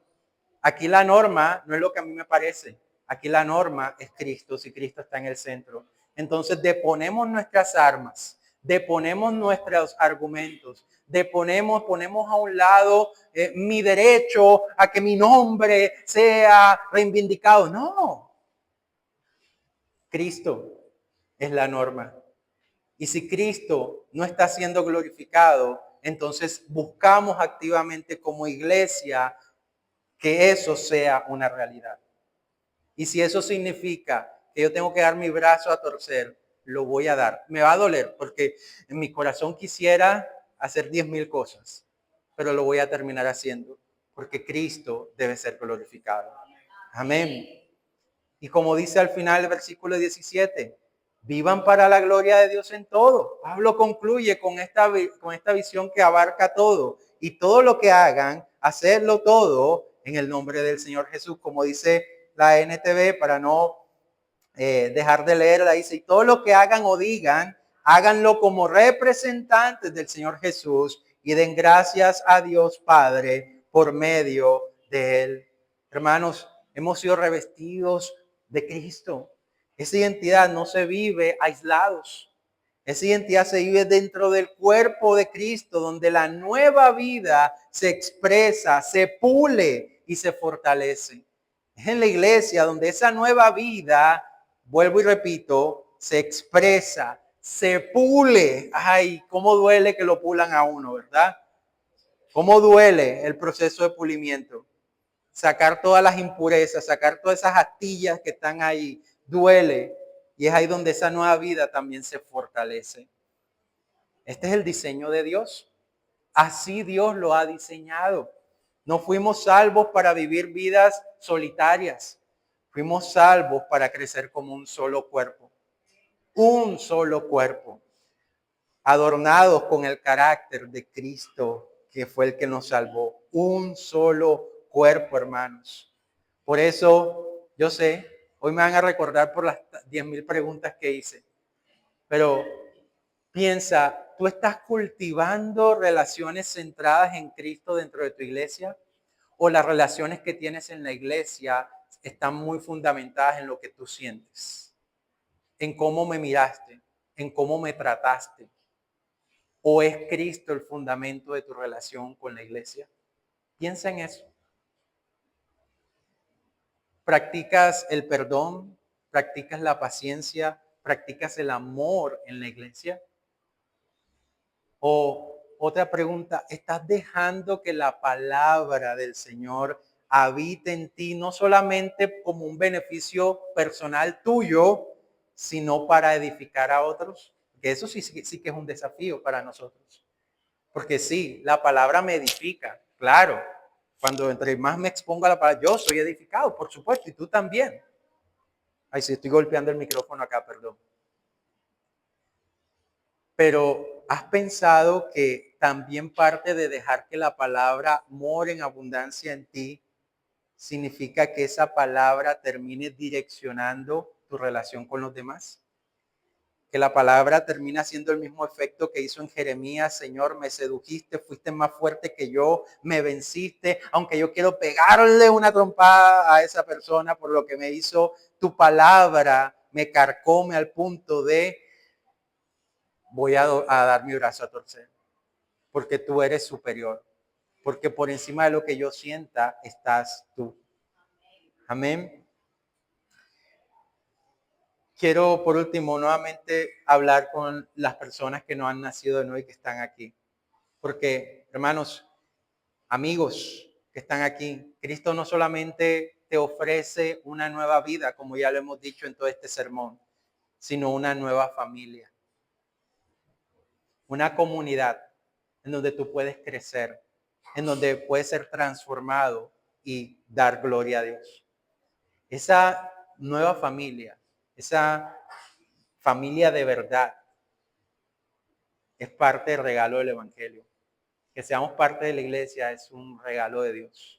Aquí la norma no es lo que a mí me parece. Aquí la norma es Cristo, si Cristo está en el centro. Entonces deponemos nuestras armas, deponemos nuestros argumentos, ponemos a un lado mi derecho a que mi nombre sea reivindicado. No, Cristo es la norma. Y si Cristo no está siendo glorificado, entonces buscamos activamente como iglesia que eso sea una realidad. Y si eso significa que yo tengo que dar mi brazo a torcer, lo voy a dar. Me va a doler porque en mi corazón quisiera hacer 10,000 cosas, pero lo voy a terminar haciendo porque Cristo debe ser glorificado. Amén. Y como dice al final del versículo 17, vivan para la gloria de Dios en todo. Pablo concluye con esta visión que abarca todo. Y todo lo que hagan, hacerlo todo en el nombre del Señor Jesús. Como dice la NTV, para no dejar de leerla, dice, y todo lo que hagan o digan, háganlo como representantes del Señor Jesús y den gracias a Dios Padre por medio de Él. Hermanos, hemos sido revestidos de Cristo. Esa identidad no se vive aislados. Esa identidad se vive dentro del cuerpo de Cristo, donde la nueva vida se expresa, se pule y se fortalece. Es en la iglesia donde esa nueva vida, vuelvo y repito, se expresa, se pule. Ay, cómo duele que lo pulan a uno, ¿verdad? Cómo duele el proceso de pulimiento. sacar todas las impurezas, sacar todas esas astillas que están ahí, duele. Y es ahí donde esa nueva vida también se fortalece. Este es el diseño de Dios. Así Dios lo ha diseñado. No fuimos salvos para vivir vidas solitarias. Fuimos salvos para crecer como un solo cuerpo. Un solo cuerpo. Adornados con el carácter de Cristo, que fue el que nos salvó. Un solo cuerpo, hermanos. Por eso, yo sé, hoy me van a recordar por las 10,000 preguntas que hice. Pero piensa, ¿tú estás cultivando relaciones centradas en Cristo dentro de tu iglesia? ¿O las relaciones que tienes en la iglesia están muy fundamentadas en lo que tú sientes? En cómo me miraste, en cómo me trataste. ¿O es Cristo el fundamento de tu relación con la iglesia? Piensa en eso. ¿Practicas el perdón? ¿Practicas la paciencia? ¿Practicas el amor en la iglesia? O otra pregunta, ¿estás dejando que la palabra del Señor habite en ti, no solamente como un beneficio personal tuyo, sino para edificar a otros? Que eso sí que es un desafío para nosotros. Porque sí, la palabra me edifica, claro. Cuando entre más me expongo a la palabra, yo soy edificado, por supuesto, y tú también. Ay, sí, estoy golpeando el micrófono acá, perdón. Pero ¿has pensado que también parte de dejar que la palabra more en abundancia en ti significa que esa palabra termine direccionando tu relación con los demás? Que la palabra termina haciendo el mismo efecto que hizo en Jeremías: Señor, me sedujiste, fuiste más fuerte que yo, me venciste, aunque yo quiero pegarle una trompada a esa persona por lo que me hizo, tu palabra me carcome al punto de voy a dar mi brazo a torcer, porque tú eres superior, porque por encima de lo que yo sienta estás tú. Amén. Quiero por último nuevamente hablar con las personas que no han nacido de nuevo y que están aquí, porque hermanos, amigos que están aquí, Cristo no solamente te ofrece una nueva vida, como ya lo hemos dicho en todo este sermón, sino una nueva familia, una comunidad en donde tú puedes crecer, en donde puedes ser transformado y dar gloria a Dios. Esa nueva familia, esa familia de verdad, es parte del regalo del Evangelio. Que seamos parte de la iglesia es un regalo de Dios.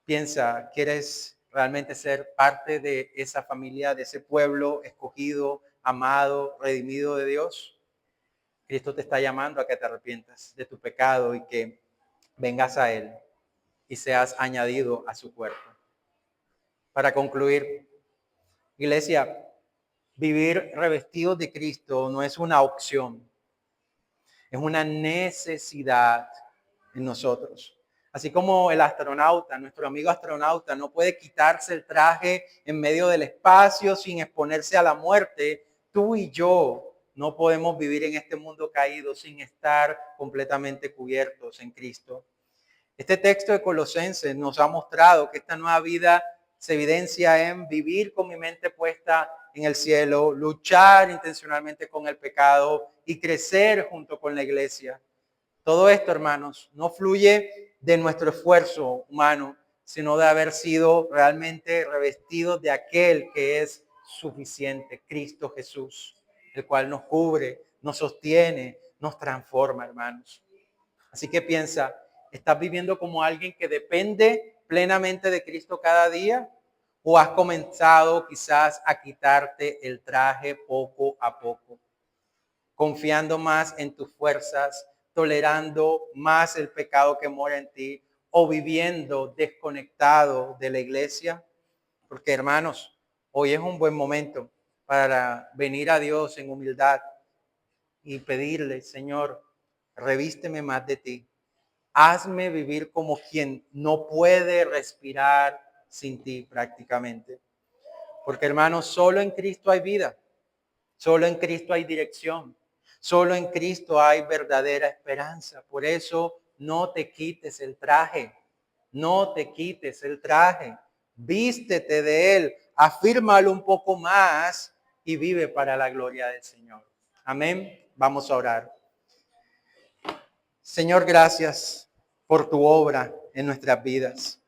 Piensa, ¿quieres realmente ser parte de esa familia, de ese pueblo escogido, amado, redimido de Dios? Cristo te está llamando a que te arrepientas de tu pecado y que vengas a Él y seas añadido a su cuerpo. Para concluir, iglesia, vivir revestidos de Cristo no es una opción, es una necesidad en nosotros. Así como el astronauta, nuestro amigo astronauta, no puede quitarse el traje en medio del espacio sin exponerse a la muerte, tú y yo no podemos vivir en este mundo caído sin estar completamente cubiertos en Cristo. Este texto de Colosenses nos ha mostrado que esta nueva vida se evidencia en vivir con mi mente puesta en el cielo, luchar intencionalmente con el pecado y crecer junto con la iglesia. Todo esto, hermanos, no fluye de nuestro esfuerzo humano, sino de haber sido realmente revestidos de aquel que es suficiente, Cristo Jesús, el cual nos cubre, nos sostiene, nos transforma, hermanos. Así que piensa, ¿estás viviendo como alguien que depende plenamente de Cristo cada día? ¿O has comenzado quizás a quitarte el traje poco a poco? Confiando más en tus fuerzas, tolerando más el pecado que mora en ti, o viviendo desconectado de la iglesia. Porque hermanos, hoy es un buen momento para venir a Dios en humildad y pedirle: Señor, revísteme más de ti. Hazme vivir como quien no puede respirar sin ti prácticamente. Porque hermanos, solo en Cristo hay vida. Solo en Cristo hay dirección. Solo en Cristo hay verdadera esperanza. Por eso no te quites el traje. No te quites el traje, vístete de él, afírmalo un poco más y vive para la gloria del Señor. Amén. Vamos a orar. Señor, gracias por tu obra en nuestras vidas.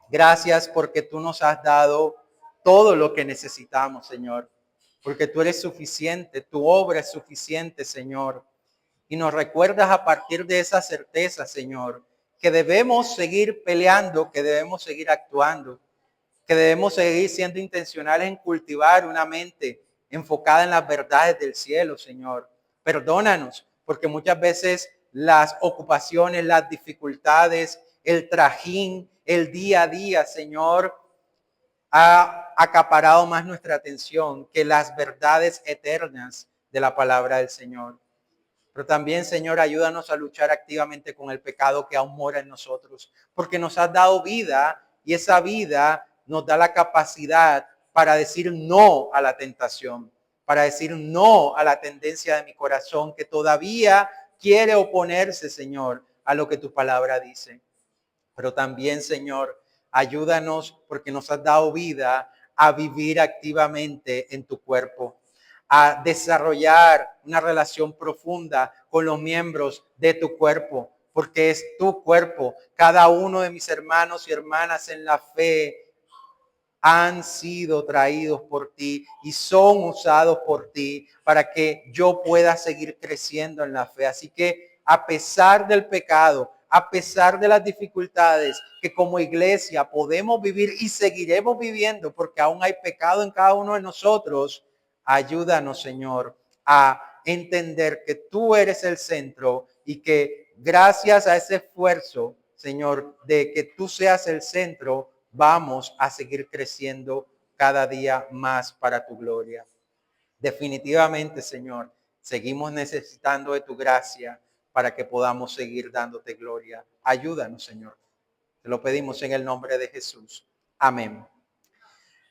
Gracias porque tú nos has dado todo lo que necesitamos, Señor. Porque tú eres suficiente, tu obra es suficiente, Señor. Y nos recuerdas a partir de esa certeza, Señor, que debemos seguir peleando, que debemos seguir actuando, que debemos seguir siendo intencionales en cultivar una mente enfocada en las verdades del cielo, Señor. Perdónanos, porque muchas veces las ocupaciones, las dificultades, el trajín, el día a día, Señor, ha acaparado más nuestra atención que las verdades eternas de la palabra del Señor. Pero también, Señor, ayúdanos a luchar activamente con el pecado que aún mora en nosotros, porque nos has dado vida y esa vida nos da la capacidad para decir no a la tentación, para decir no a la tendencia de mi corazón que todavía quiere oponerse, Señor, a lo que tu palabra dice. Pero también, Señor, ayúdanos porque nos has dado vida a vivir activamente en tu cuerpo, a desarrollar una relación profunda con los miembros de tu cuerpo, porque es tu cuerpo. Cada uno de mis hermanos y hermanas en la fe han sido traídos por ti y son usados por ti para que yo pueda seguir creciendo en la fe. Así que a pesar del pecado, a pesar de las dificultades que como iglesia podemos vivir y seguiremos viviendo, porque aún hay pecado en cada uno de nosotros, ayúdanos, Señor, a entender que tú eres el centro y que gracias a ese esfuerzo, Señor, de que tú seas el centro, vamos a seguir creciendo cada día más para tu gloria. Definitivamente, Señor, seguimos necesitando de tu gracia para que podamos seguir dándote gloria. Ayúdanos, Señor. Te lo pedimos en el nombre de Jesús. Amén.